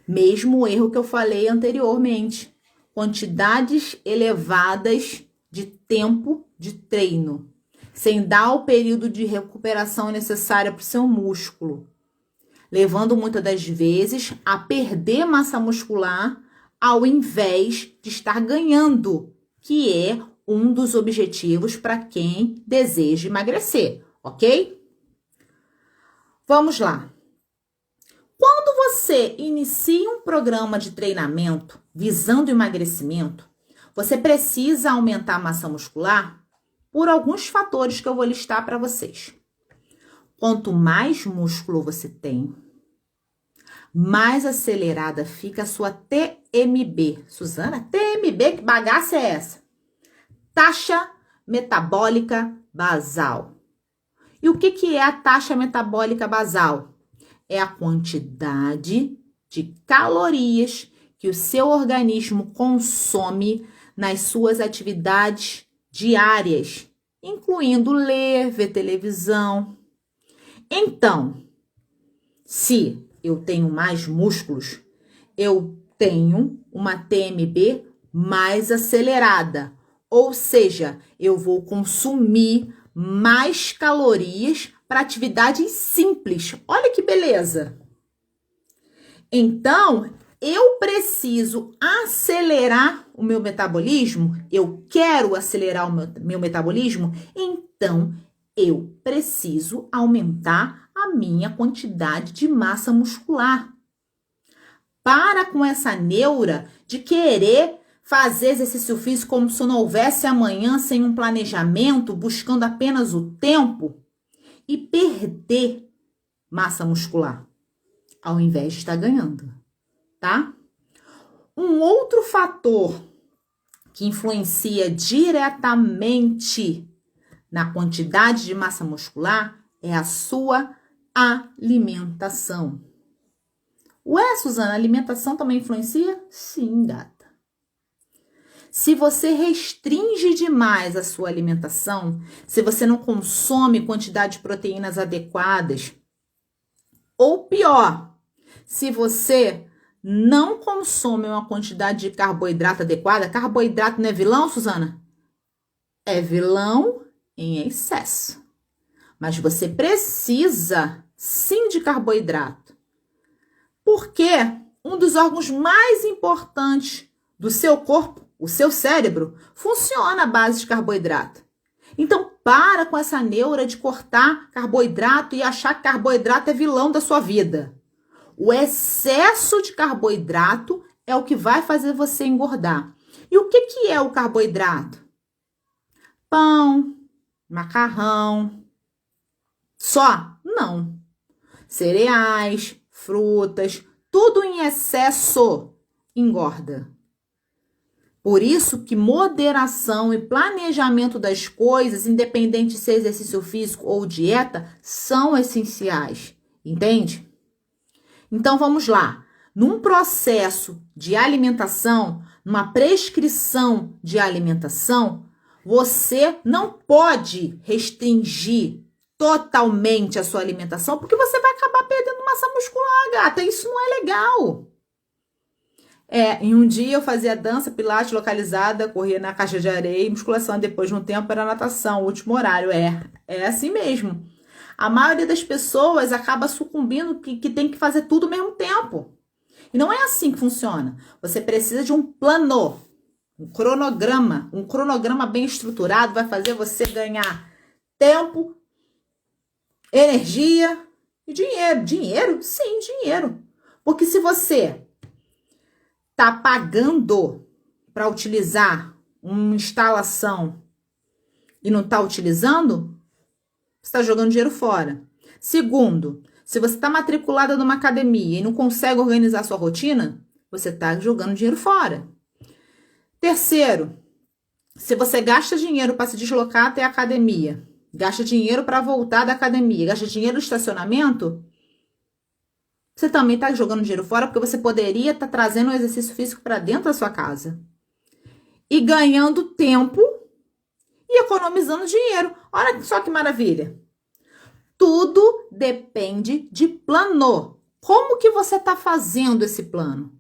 Mesmo o erro que eu falei anteriormente, quantidades elevadas de tempo de treino, sem dar o período de recuperação necessária para o seu músculo, levando muitas das vezes a perder massa muscular ao invés de estar ganhando, que é um dos objetivos para quem deseja emagrecer, ok? Vamos lá. Quando você inicia um programa de treinamento visando emagrecimento, você precisa aumentar a massa muscular por alguns fatores que eu vou listar para vocês. Quanto mais músculo você tem, mais acelerada fica a sua TMB. Suzana, TMB, que bagaça é essa? Taxa metabólica basal. E o que é a taxa metabólica basal? É a quantidade de calorias que o seu organismo consome nas suas atividades diárias, incluindo ler, ver televisão. Então, se eu tenho mais músculos, eu tenho uma TMB mais acelerada, ou seja, eu vou consumir mais calorias para atividades simples. Olha que beleza! Então, eu preciso acelerar o meu metabolismo? Eu quero acelerar o meu metabolismo? Então, eu preciso aumentar a minha quantidade de massa muscular. Para com essa neura de querer fazer exercício físico como se não houvesse amanhã, sem um planejamento, buscando apenas o tempo e perder massa muscular, ao invés de estar ganhando, tá? Um outro fator que influencia diretamente na quantidade de massa muscular é a sua alimentação. Ué, Suzana, a alimentação também influencia? Sim, gata. Se você restringe demais a sua alimentação, se você não consome quantidade de proteínas adequadas, ou pior, se você não consome uma quantidade de carboidrato adequada, carboidrato não é vilão, Suzana? É vilão em excesso. Mas você precisa, sim, de carboidrato. Porque um dos órgãos mais importantes do seu corpo, o seu cérebro, funciona à base de carboidrato. Então, para com essa neura de cortar carboidrato e achar que carboidrato é vilão da sua vida. O excesso de carboidrato é o que vai fazer você engordar. E o que é o carboidrato? Pão, macarrão. Só? Não. Cereais, frutas, tudo em excesso engorda. Por isso que moderação e planejamento das coisas, independente de ser exercício físico ou dieta, são essenciais. Entende? Então vamos lá. Num processo de alimentação, numa prescrição de alimentação, você não pode restringir totalmente a sua alimentação, porque você vai acabar perdendo massa muscular, gata. Isso não é legal. Em um dia eu fazia dança, pilates localizada, corria na caixa de areia e musculação. Depois de um tempo era natação, o último horário. É assim mesmo. A maioria das pessoas acaba sucumbindo que tem que fazer tudo ao mesmo tempo. E não é assim que funciona. Você precisa de um plano, um cronograma bem estruturado vai fazer você ganhar tempo, energia e dinheiro. Dinheiro? Sim, dinheiro. Porque se você tá pagando para utilizar uma instalação e não tá utilizando, você está jogando dinheiro fora. Segundo, se você está matriculada numa academia e não consegue organizar sua rotina, você está jogando dinheiro fora. Terceiro, se você gasta dinheiro para se deslocar até a academia, gasta dinheiro para voltar da academia, gasta dinheiro no estacionamento, você também está jogando dinheiro fora, porque você poderia estar trazendo um exercício físico para dentro da sua casa. E ganhando tempo e economizando dinheiro. Olha só que maravilha. Tudo depende de plano. Como que você está fazendo esse plano?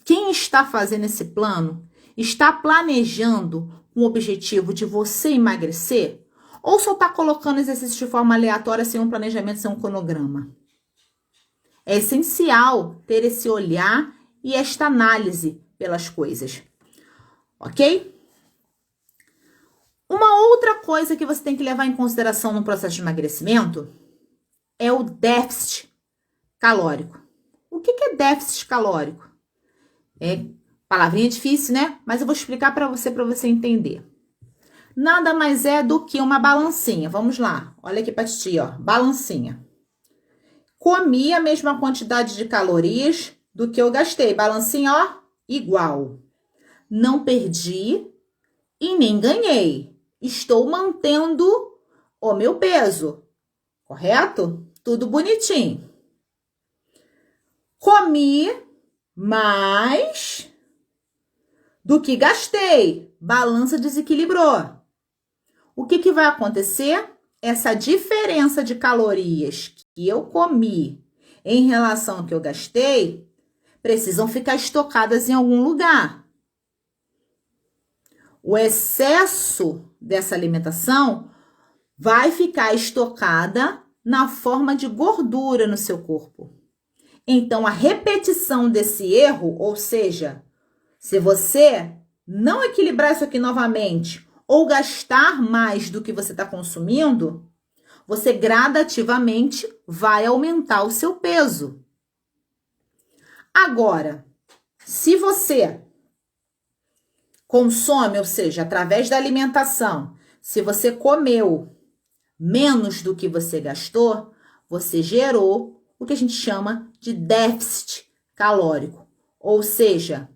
Quem está fazendo esse plano está planejando um objetivo de você emagrecer? Ou só está colocando exercício de forma aleatória, sem um planejamento, sem um cronograma? É essencial ter esse olhar e esta análise pelas coisas, ok? Uma outra coisa que você tem que levar em consideração no processo de emagrecimento é o déficit calórico. O que é déficit calórico? Palavrinha difícil, né? Mas eu vou explicar para você entender. Nada mais é do que uma balancinha. Vamos lá, olha aqui para ti, ó, balancinha. Comi a mesma quantidade de calorias do que eu gastei. Balancinha, ó, igual. Não perdi e nem ganhei. Estou mantendo o meu peso, correto? Tudo bonitinho. Comi mais do que gastei. Balança desequilibrou. O que vai acontecer? Essa diferença de calorias que eu comi em relação ao que eu gastei precisam ficar estocadas em algum lugar. O excesso dessa alimentação vai ficar estocada na forma de gordura no seu corpo. Então, a repetição desse erro, ou seja, se você não equilibrar isso aqui novamente ou gastar mais do que você está consumindo, você gradativamente vai aumentar o seu peso. Agora, se você consome, ou seja, através da alimentação, se você comeu menos do que você gastou, você gerou o que a gente chama de déficit calórico. Ou seja,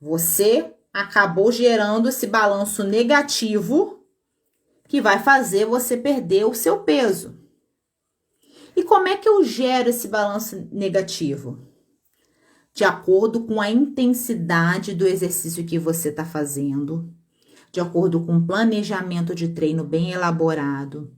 você acabou gerando esse balanço negativo que vai fazer você perder o seu peso. E como é que eu gero esse balanço negativo? De acordo com a intensidade do exercício que você está fazendo, de acordo com um planejamento de treino bem elaborado,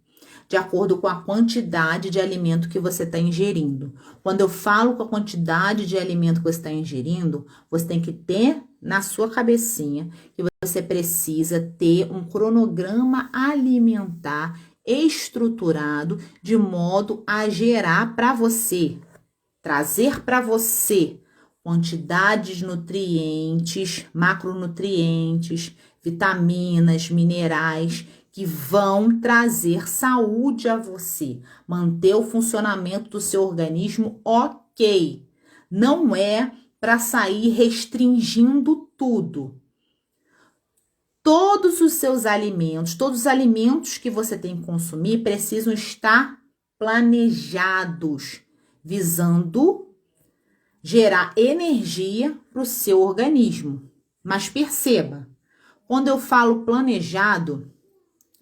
de acordo com a quantidade de alimento que você está ingerindo. Quando eu falo com a quantidade de alimento que você está ingerindo, você tem que ter na sua cabecinha que você precisa ter um cronograma alimentar estruturado de modo a gerar para você, trazer para você quantidades de nutrientes, macronutrientes, vitaminas, minerais que vão trazer saúde a você, manter o funcionamento do seu organismo ok. ok. Não é para sair restringindo tudo. Todos os seus alimentos, todos os alimentos que você tem que consumir precisam estar planejados, visando gerar energia para o seu organismo. Mas perceba, quando eu falo planejado,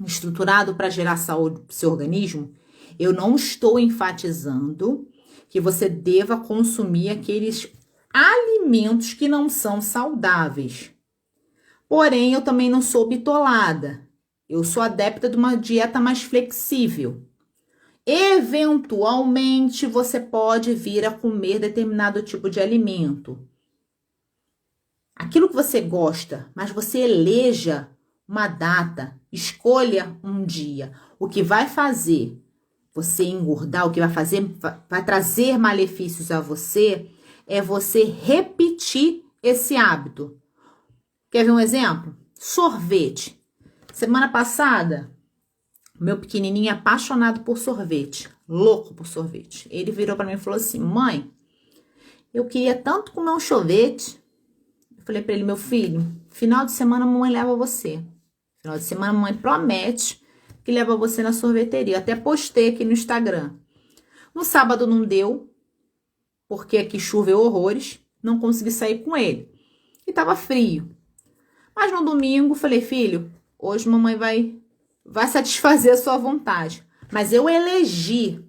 estruturado para gerar saúde para o seu organismo, eu não estou enfatizando que você deva consumir aqueles alimentos que não são saudáveis. Porém, eu também não sou bitolada. Eu sou adepta de uma dieta mais flexível. Eventualmente, você pode vir a comer determinado tipo de alimento. Aquilo que você gosta, mas você eleja uma data, escolha um dia. O que vai fazer você engordar, o que vai trazer malefícios a você, é você repetir esse hábito. Quer ver um exemplo? Sorvete. Semana passada, meu pequenininho é apaixonado por sorvete, louco por sorvete. Ele virou para mim e falou assim: mãe, eu queria tanto comer um sorvete. Eu falei para ele: meu filho, final de semana a mamãe leva você. Final de semana a mamãe promete que leva você na sorveteria. Até postei aqui no Instagram. No sábado não deu, porque aqui choveu horrores, não consegui sair com ele. E tava frio. Mas no domingo, falei: filho, hoje mamãe vai satisfazer a sua vontade. Mas eu elegi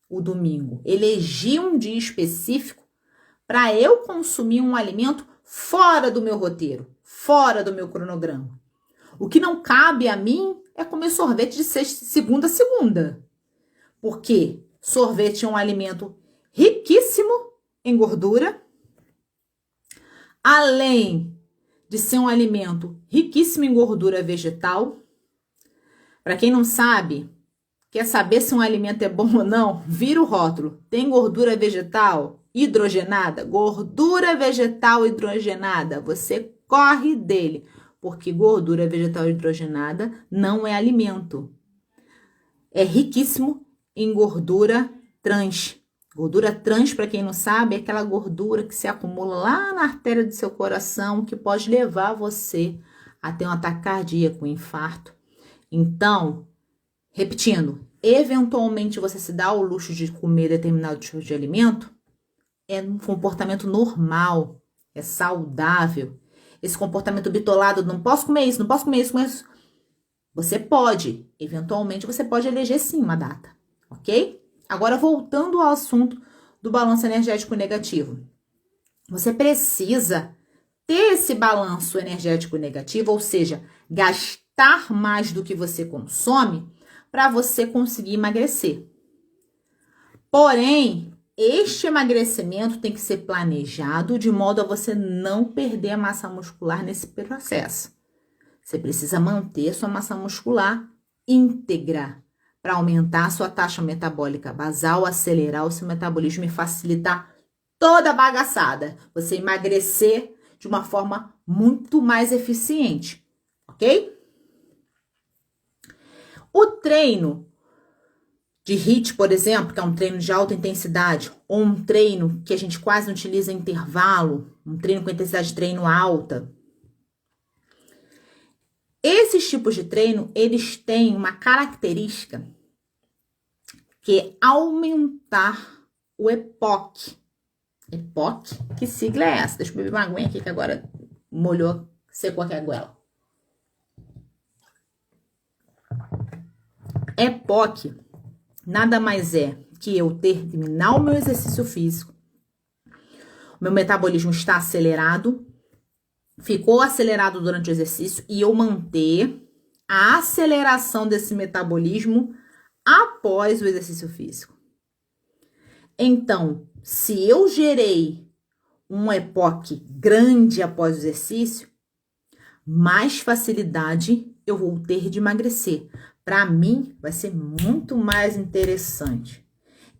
o domingo, elegi um dia específico para eu consumir um alimento fora do meu roteiro, fora do meu cronograma. O que não cabe a mim é comer sorvete de segunda a segunda. Porque sorvete é um alimento riquíssimo em gordura, além de ser um alimento riquíssimo em gordura vegetal. Para quem não sabe, quer saber se um alimento é bom ou não? Vira o rótulo. Tem gordura vegetal hidrogenada? Gordura vegetal hidrogenada. Você corre dele, porque gordura vegetal hidrogenada não é alimento. É riquíssimo em gordura trans. Gordura trans, para quem não sabe, é aquela gordura que se acumula lá na artéria do seu coração, que pode levar você a ter um ataque cardíaco, um infarto. Então, repetindo, eventualmente você se dá o luxo de comer determinado tipo de alimento, é um comportamento normal, é saudável. Esse comportamento bitolado, não posso comer isso, não posso comer isso, mas você pode, eventualmente você pode eleger sim uma data, ok? Agora, voltando ao assunto do balanço energético negativo. Você precisa ter esse balanço energético negativo, ou seja, gastar mais do que você consome para você conseguir emagrecer. Porém, este emagrecimento tem que ser planejado de modo a você não perder a massa muscular nesse processo. Você precisa manter sua massa muscular íntegra para aumentar a sua taxa metabólica basal, acelerar o seu metabolismo e facilitar toda a bagaçada. Você emagrecer de uma forma muito mais eficiente, ok? O treino de HIIT, por exemplo, que é um treino de alta intensidade, ou um treino que a gente quase não utiliza intervalo, um treino com intensidade de treino alta. Esses tipos de treino, eles têm uma característica que é aumentar o EPOC. EPOC? Que sigla é essa? Deixa eu beber uma aguinha aqui que agora molhou, secou aqui a goela. EPOC nada mais é que eu terminar o meu exercício físico, o meu metabolismo está acelerado, ficou acelerado durante o exercício e eu manter a aceleração desse metabolismo após o exercício físico. Então, se eu gerei um EPOC grande após o exercício, mais facilidade eu vou ter de emagrecer. Para mim, vai ser muito mais interessante.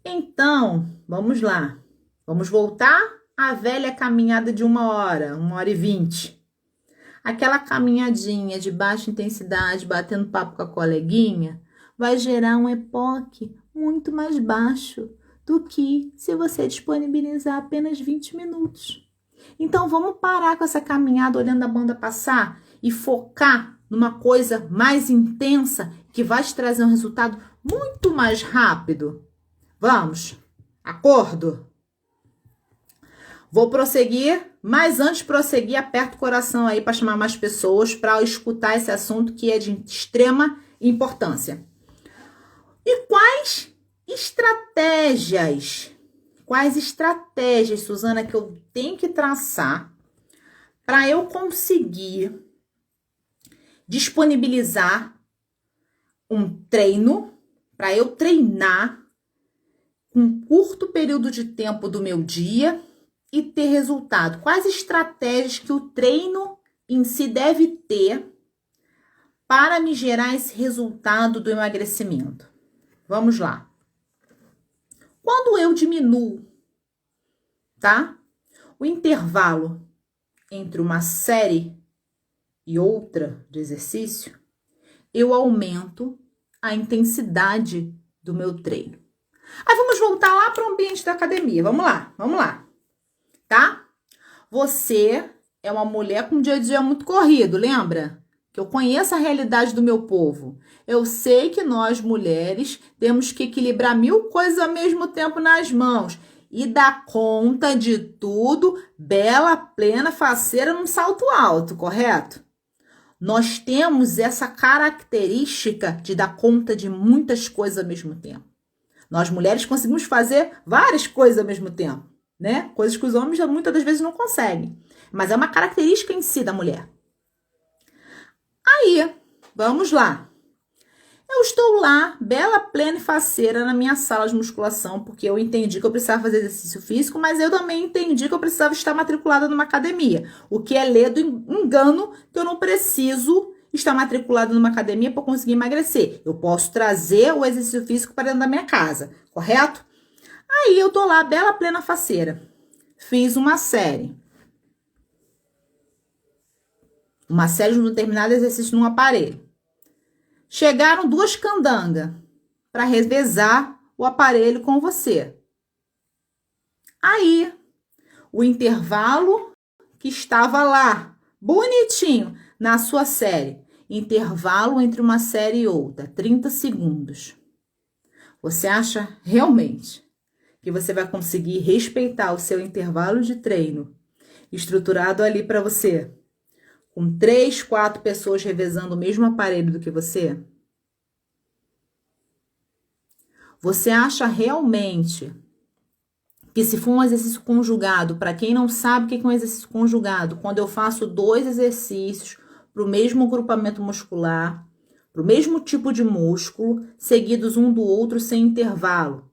Então, vamos lá. Vamos voltar à velha caminhada de 1h e 20. Aquela caminhadinha de baixa intensidade, batendo papo com a coleguinha, vai gerar um EPOC muito mais baixo do que se você disponibilizar apenas 20 minutos. Então, vamos parar com essa caminhada olhando a banda passar e focar numa coisa mais intensa que vai te trazer um resultado muito mais rápido. Vamos? Acordo? Vou prosseguir, mas antes de prosseguir, aperta o coração aí para chamar mais pessoas para escutar esse assunto que é de extrema importância. E quais estratégias, Suzana, que eu tenho que traçar para eu conseguir disponibilizar um treino, para eu treinar com um curto período de tempo do meu dia e ter resultado? Quais estratégias que o treino em si deve ter para me gerar esse resultado do emagrecimento? Vamos lá. Quando eu diminuo, tá? O intervalo entre uma série e outra de exercício, eu aumento a intensidade do meu treino. Aí vamos voltar lá para o ambiente da academia. Vamos lá, tá? Você é uma mulher com um dia a dia muito corrido, lembra? Que eu conheço a realidade do meu povo. Eu sei que nós, mulheres, temos que equilibrar 1000 coisas ao mesmo tempo nas mãos e dar conta de tudo, bela, plena, faceira, num salto alto, correto? Nós temos essa característica de dar conta de muitas coisas ao mesmo tempo. Nós, mulheres, conseguimos fazer várias coisas ao mesmo tempo, né? Coisas que os homens muitas das vezes não conseguem. Mas é uma característica em si da mulher. Aí, vamos lá. Eu estou lá, bela, plena e faceira na minha sala de musculação, porque eu entendi que eu precisava fazer exercício físico, mas eu também entendi que eu precisava estar matriculada numa academia. O que é ler do engano que eu não preciso estar matriculada numa academia para conseguir emagrecer. Eu posso trazer o exercício físico para dentro da minha casa, correto? Aí eu tô lá, bela, plena, faceira. Fiz uma série de um determinado exercício num aparelho. Chegaram 2 candangas para revezar o aparelho com você. Aí, o intervalo que estava lá, bonitinho, na sua série. Intervalo entre uma série e outra, 30 segundos. Você acha realmente que você vai conseguir respeitar o seu intervalo de treino estruturado ali para você? Com 3, 4 pessoas revezando o mesmo aparelho do que você? Você acha realmente que se for um exercício conjugado, para quem não sabe o que é um exercício conjugado, quando eu faço 2 exercícios para o mesmo agrupamento muscular, para o mesmo tipo de músculo, seguidos um do outro sem intervalo.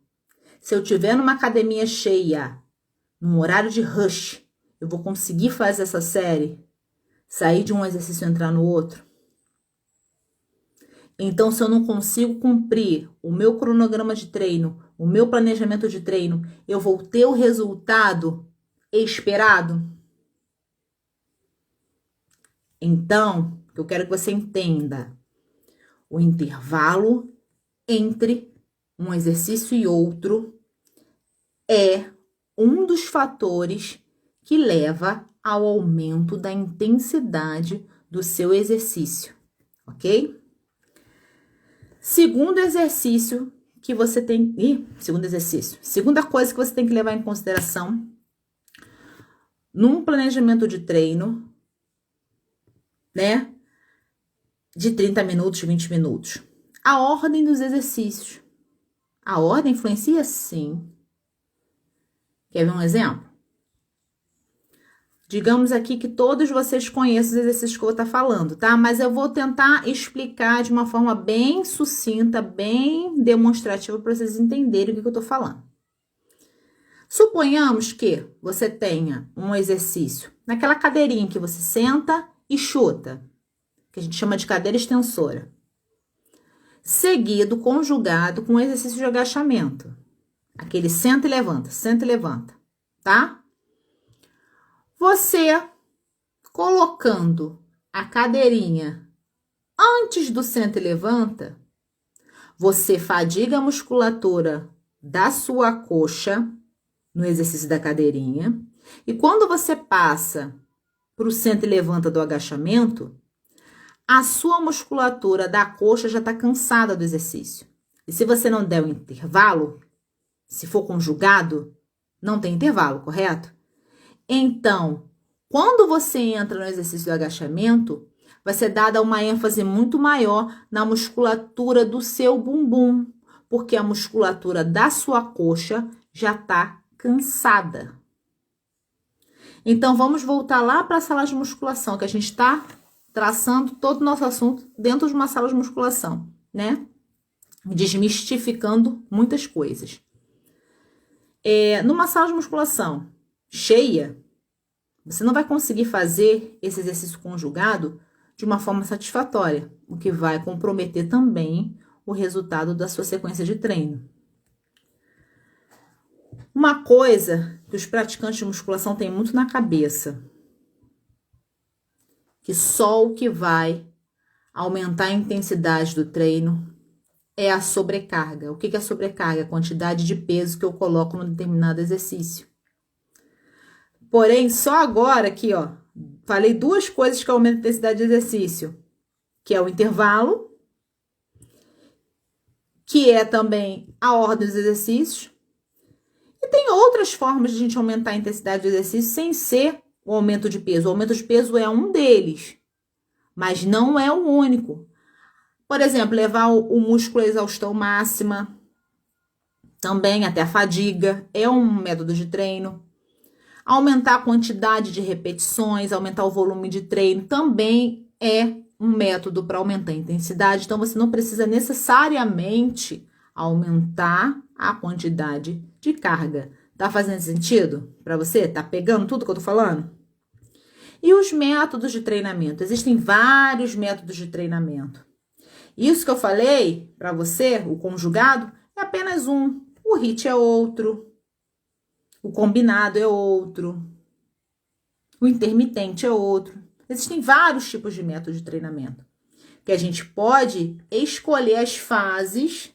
Se eu tiver numa academia cheia, num horário de rush, eu vou conseguir fazer essa série? Sair de um exercício e entrar no outro? Então, se eu não consigo cumprir o meu cronograma de treino, o meu planejamento de treino, eu vou ter o resultado esperado? Então, eu quero que você entenda o intervalo entre um exercício e outro é um dos fatores que leva ao aumento da intensidade do seu exercício, ok? Segundo exercício que você tem... Segunda coisa que você tem que levar em consideração num planejamento de treino, né? De 30 minutos, 20 minutos. A ordem dos exercícios. A ordem influencia? Sim. Quer ver um exemplo? Digamos aqui que todos vocês conhecem os exercícios que eu vou estar falando, tá? Mas eu vou tentar explicar de uma forma bem sucinta, bem demonstrativa, para vocês entenderem o que eu tô falando. Suponhamos que você tenha um exercício naquela cadeirinha que você senta e chuta, que a gente chama de cadeira extensora, seguido, conjugado com o exercício de agachamento. Aquele senta e levanta, tá? Você colocando a cadeirinha antes do senta e levanta, você fadiga a musculatura da sua coxa no exercício da cadeirinha. E quando você passa para o centro e levanta do agachamento, a sua musculatura da coxa já está cansada do exercício. E se você não der o intervalo, se for conjugado, não tem intervalo, correto? Então, quando você entra no exercício do agachamento, vai ser dada uma ênfase muito maior na musculatura do seu bumbum, porque a musculatura da sua coxa já está cansada. Então, vamos voltar lá para a sala de musculação, que a gente está traçando todo o nosso assunto dentro de uma sala de musculação, né? Desmistificando muitas coisas. Numa sala de musculação cheia, você não vai conseguir fazer esse exercício conjugado de uma forma satisfatória, o que vai comprometer também o resultado da sua sequência de treino. Uma coisa que os praticantes de musculação têm muito na cabeça, que só o que vai aumentar a intensidade do treino é a sobrecarga. O que é a sobrecarga? A quantidade de peso que eu coloco no determinado exercício. Porém, só agora aqui, ó, falei duas coisas que aumentam a intensidade de exercício, que é o intervalo, que é também a ordem dos exercícios. E tem outras formas de a gente aumentar a intensidade do exercício sem ser o aumento de peso. O aumento de peso é um deles, mas não é o único. Por exemplo, levar o músculo à exaustão máxima, também até a fadiga, é um método de treino. Aumentar a quantidade de repetições, aumentar o volume de treino, também é um método para aumentar a intensidade. Então, você não precisa necessariamente aumentar a quantidade de carga. Tá fazendo sentido para você? Tá pegando tudo que eu tô falando? E os métodos de treinamento? Existem vários métodos de treinamento. Isso que eu falei para você, o conjugado, é apenas um. O HIIT é outro. O combinado é outro. O intermitente é outro. Existem vários tipos de métodos de treinamento. Que a gente pode escolher as fases,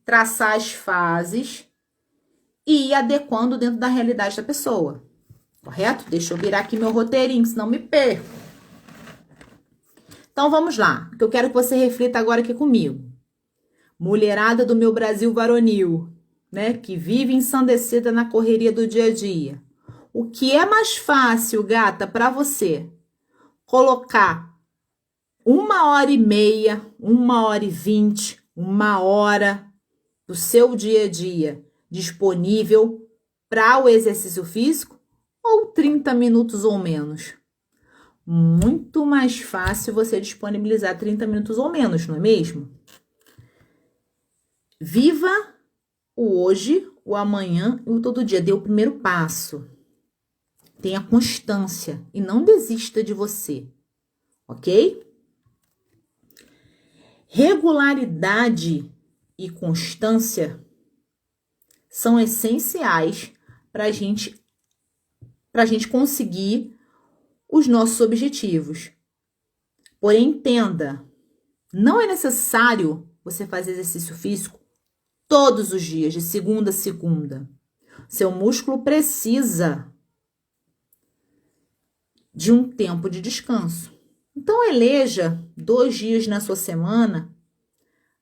traçar as fases e ir adequando dentro da realidade da pessoa. Correto? Deixa eu virar aqui meu roteirinho, senão me perco. Então, vamos lá. Que eu quero que você reflita agora aqui comigo. Mulherada do meu Brasil varonil, né? Que vive ensandecida na correria do dia a dia. O que é mais fácil, gata, para você? Colocar 1h30, 1h20, 1 hora do seu dia a dia disponível para o exercício físico ou 30 minutos ou menos? Muito mais fácil você disponibilizar 30 minutos ou menos, não é mesmo? Viva o hoje, o amanhã e o todo dia. Dê o primeiro passo. Tenha constância e não desista de você, ok? Regularidade e constância são essenciais para a gente conseguir os nossos objetivos. Porém, entenda, não é necessário você fazer exercício físico todos os dias, de segunda a segunda. Seu músculo precisa de um tempo de descanso. Então, eleja 2 dias na sua semana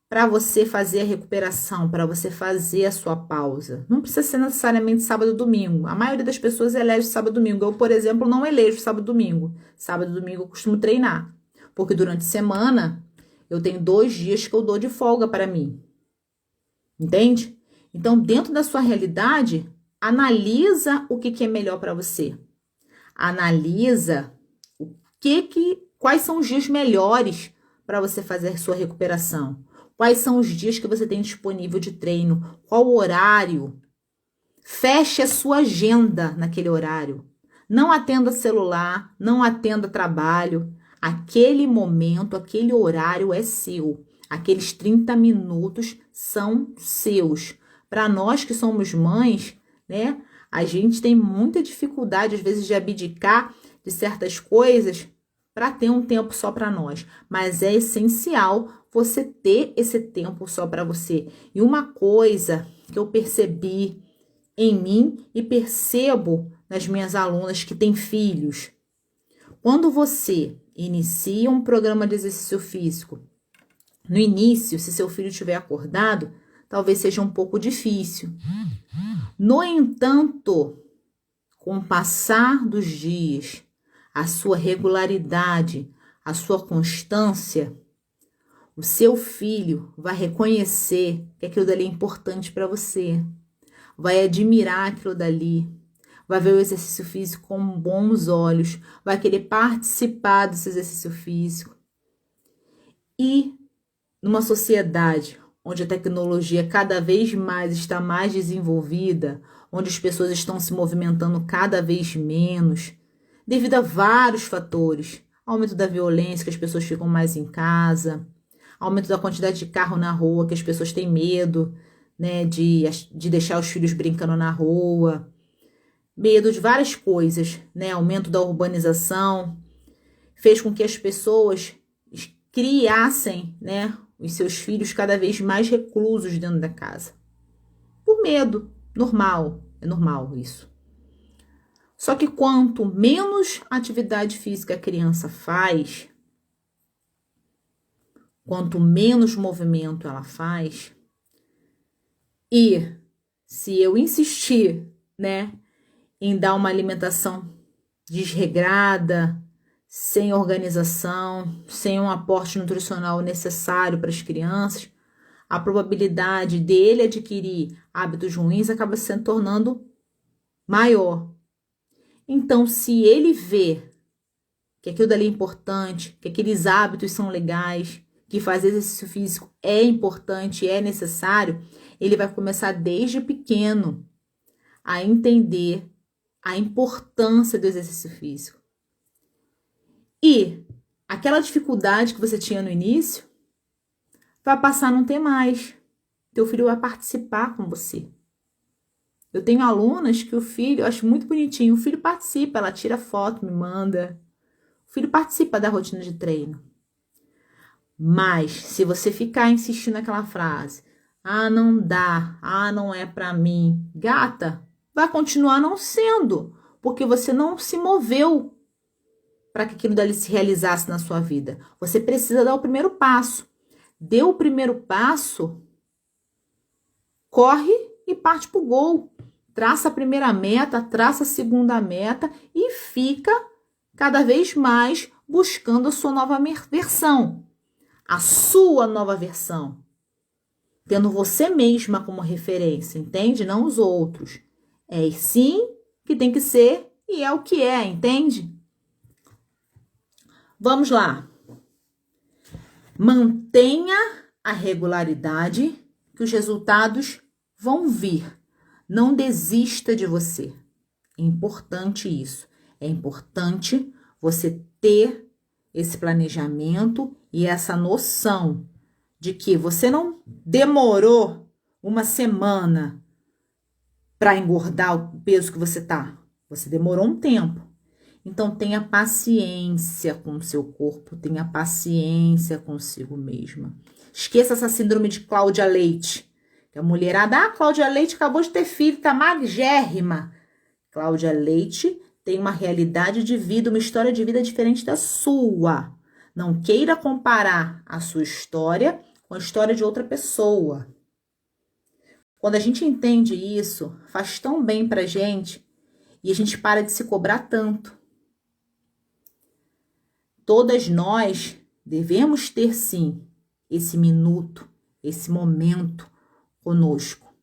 para você fazer a recuperação, para você fazer a sua pausa. Não precisa ser necessariamente sábado e domingo. A maioria das pessoas elege sábado e domingo. Eu, por exemplo, não elejo sábado e domingo. Sábado e domingo eu costumo treinar, porque durante a semana eu tenho 2 dias que eu dou de folga para mim. Entende? Então, dentro da sua realidade, analisa o que é melhor para você. Analisa quais são os dias melhores para você fazer sua recuperação. Quais são os dias que você tem disponível de treino? Qual o horário? Feche a sua agenda naquele horário. Não atenda celular, não atenda trabalho. Aquele momento, aquele horário é seu. Aqueles 30 minutos são seus. Para nós que somos mães, né? A gente tem muita dificuldade, às vezes, de abdicar de certas coisas para ter um tempo só para nós. Mas é essencial você ter esse tempo só para você. E uma coisa que eu percebi em mim e percebo nas minhas alunas que têm filhos. Quando você inicia um programa de exercício físico, no início, se seu filho estiver acordado, talvez seja um pouco difícil. No entanto, com o passar dos dias, a sua regularidade, a sua constância, o seu filho vai reconhecer que aquilo dali é importante para você, vai admirar aquilo dali, vai ver o exercício físico com bons olhos, vai querer participar desse exercício físico. E numa sociedade onde a tecnologia cada vez mais está mais desenvolvida, onde as pessoas estão se movimentando cada vez menos, devido a vários fatores, aumento da violência, que as pessoas ficam mais em casa, aumento da quantidade de carro na rua, que as pessoas têm medo, né, de deixar os filhos brincando na rua, medo de várias coisas, né, aumento da urbanização, fez com que as pessoas criassem, né, os seus filhos cada vez mais reclusos dentro da casa. Por medo, normal, é normal isso. Só que quanto menos atividade física a criança faz, quanto menos movimento ela faz, e se eu insistir, né, em dar uma alimentação desregrada, sem organização, sem um aporte nutricional necessário para as crianças, a probabilidade dele adquirir hábitos ruins acaba se tornando maior. Então, se ele vê que aquilo dali é importante, que aqueles hábitos são legais, que fazer exercício físico é importante, é necessário, ele vai começar desde pequeno a entender a importância do exercício físico. E aquela dificuldade que você tinha no início vai passar a não ter mais. Teu filho vai participar com você. Eu tenho alunas que o filho, eu acho muito bonitinho, o filho participa, ela tira foto, me manda. O filho participa da rotina de treino. Mas se você ficar insistindo naquela frase, não dá, não é pra mim, gata, vai continuar não sendo, porque você não se moveu para que aquilo dali se realizasse na sua vida. Você precisa dar o primeiro passo. Deu o primeiro passo, corre e parte pro gol. Traça a primeira meta, traça a segunda meta e fica cada vez mais buscando a sua nova versão. A sua nova versão. Tendo você mesma como referência, entende? Não os outros. É sim que tem que ser e é o que é, entende? Vamos lá. Mantenha a regularidade que os resultados vão vir. Não desista de você. É importante isso. É importante você ter esse planejamento e essa noção de que você não demorou uma semana para engordar o peso que você tá. Você demorou um tempo. Então, tenha paciência com o seu corpo, tenha paciência consigo mesma. Esqueça essa síndrome de Cláudia Leite. Que a mulherada, Cláudia Leite acabou de ter filho, tá magérrima. Cláudia Leite tem uma realidade de vida, uma história de vida diferente da sua. Não queira comparar a sua história com a história de outra pessoa. Quando a gente entende isso, faz tão bem pra gente e a gente para de se cobrar tanto. Todas nós devemos ter, sim, esse minuto, esse momento conosco.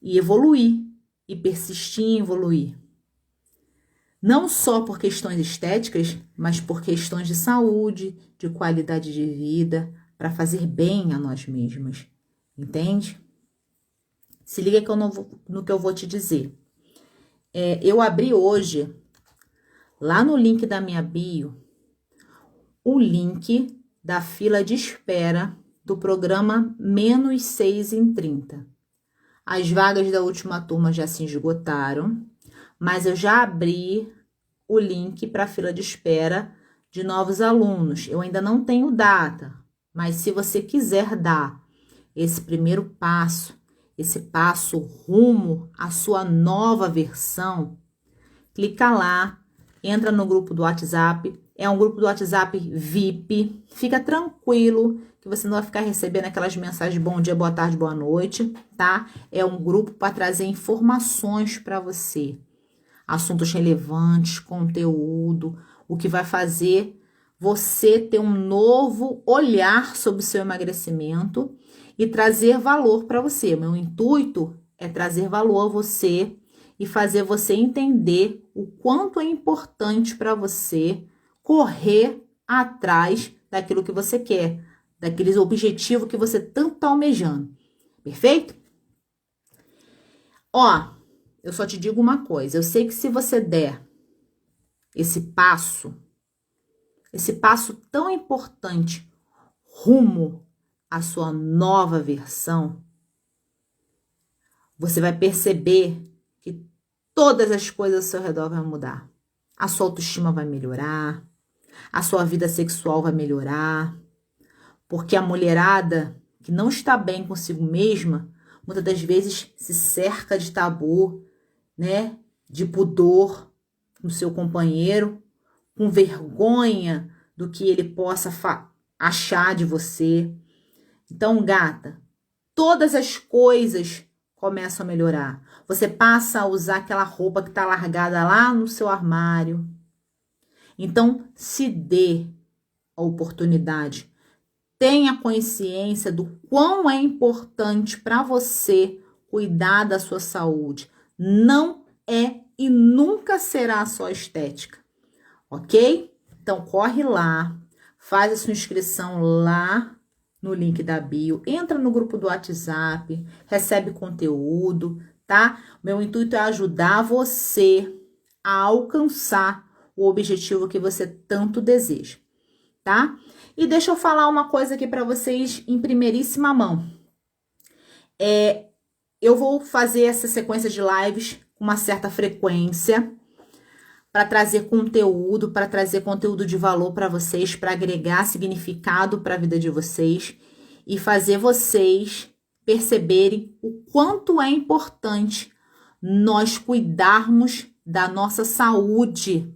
E evoluir, e persistir em evoluir. Não só por questões estéticas, mas por questões de saúde, de qualidade de vida, para fazer bem a nós mesmas. Entende? Se liga que no que eu vou te dizer. Eu abri hoje, lá no link da minha bio, o link da fila de espera do programa Menos 6 em 30. As vagas da última turma já se esgotaram, mas eu já abri o link para a fila de espera de novos alunos. Eu ainda não tenho data, mas se você quiser dar esse primeiro passo, esse passo rumo à sua nova versão, clica lá, entra no grupo do WhatsApp. É um grupo do WhatsApp VIP. Fica tranquilo que você não vai ficar recebendo aquelas mensagens de bom dia, boa tarde, boa noite, tá? É um grupo para trazer informações para você. Assuntos relevantes, conteúdo, o que vai fazer você ter um novo olhar sobre o seu emagrecimento e trazer valor para você. O meu intuito é trazer valor a você e fazer você entender o quanto é importante para você correr atrás daquilo que você quer, daqueles objetivos que você tanto está almejando. Perfeito? Ó, eu só te digo uma coisa. Eu sei que se você der esse passo tão importante rumo à sua nova versão, você vai perceber que todas as coisas ao seu redor vão mudar. A sua autoestima vai melhorar, a sua vida sexual vai melhorar, porque a mulherada que não está bem consigo mesma, muitas das vezes se cerca de tabu, né? De pudor no seu companheiro, com vergonha do que ele possa achar de você. Então, gata, todas as coisas começam a melhorar. Você passa a usar aquela roupa que está largada lá no seu armário. Então, se dê a oportunidade. Tenha consciência do quão é importante para você cuidar da sua saúde. Não é e nunca será só estética, ok? Então, corre lá, faz a sua inscrição lá no link da bio, entra no grupo do WhatsApp, recebe conteúdo, tá? Meu intuito é ajudar você a alcançar o objetivo que você tanto deseja, tá? E deixa eu falar uma coisa aqui para vocês em primeiríssima mão. Eu vou fazer essa sequência de lives com uma certa frequência para trazer conteúdo de valor para vocês, para agregar significado para a vida de vocês e fazer vocês perceberem o quanto é importante nós cuidarmos da nossa saúde,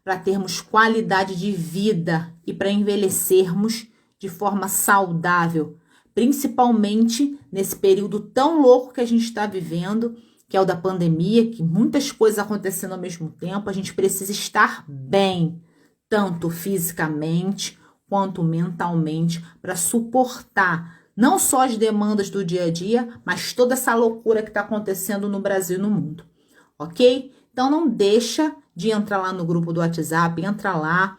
para termos qualidade de vida e para envelhecermos de forma saudável, principalmente nesse período tão louco que a gente está vivendo, que é o da pandemia, que muitas coisas acontecendo ao mesmo tempo. A gente precisa estar bem, tanto fisicamente quanto mentalmente, para suportar não só as demandas do dia a dia, mas toda essa loucura que está acontecendo no Brasil e no mundo, ok? Então não deixa de entrar lá no grupo do WhatsApp, entra lá,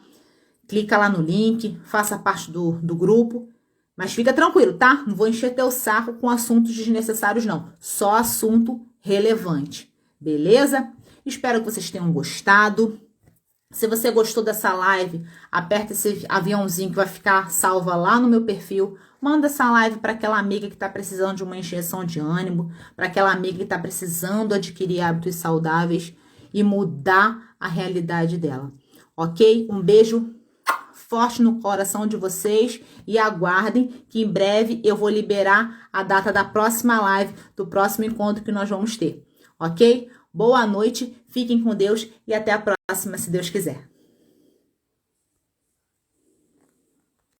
clica lá no link, faça parte do grupo, mas fica tranquilo, tá? Não vou encher teu saco com assuntos desnecessários, não. Só assunto relevante, beleza? Espero que vocês tenham gostado. Se você gostou dessa live, aperta esse aviãozinho que vai ficar salva lá no meu perfil. Manda essa live para aquela amiga que está precisando de uma injeção de ânimo, para aquela amiga que está precisando adquirir hábitos saudáveis e mudar a realidade dela, ok? Um beijo forte no coração de vocês e aguardem que em breve eu vou liberar a data da próxima live, do próximo encontro que nós vamos ter, ok? Boa noite, fiquem com Deus e até a próxima, se Deus quiser.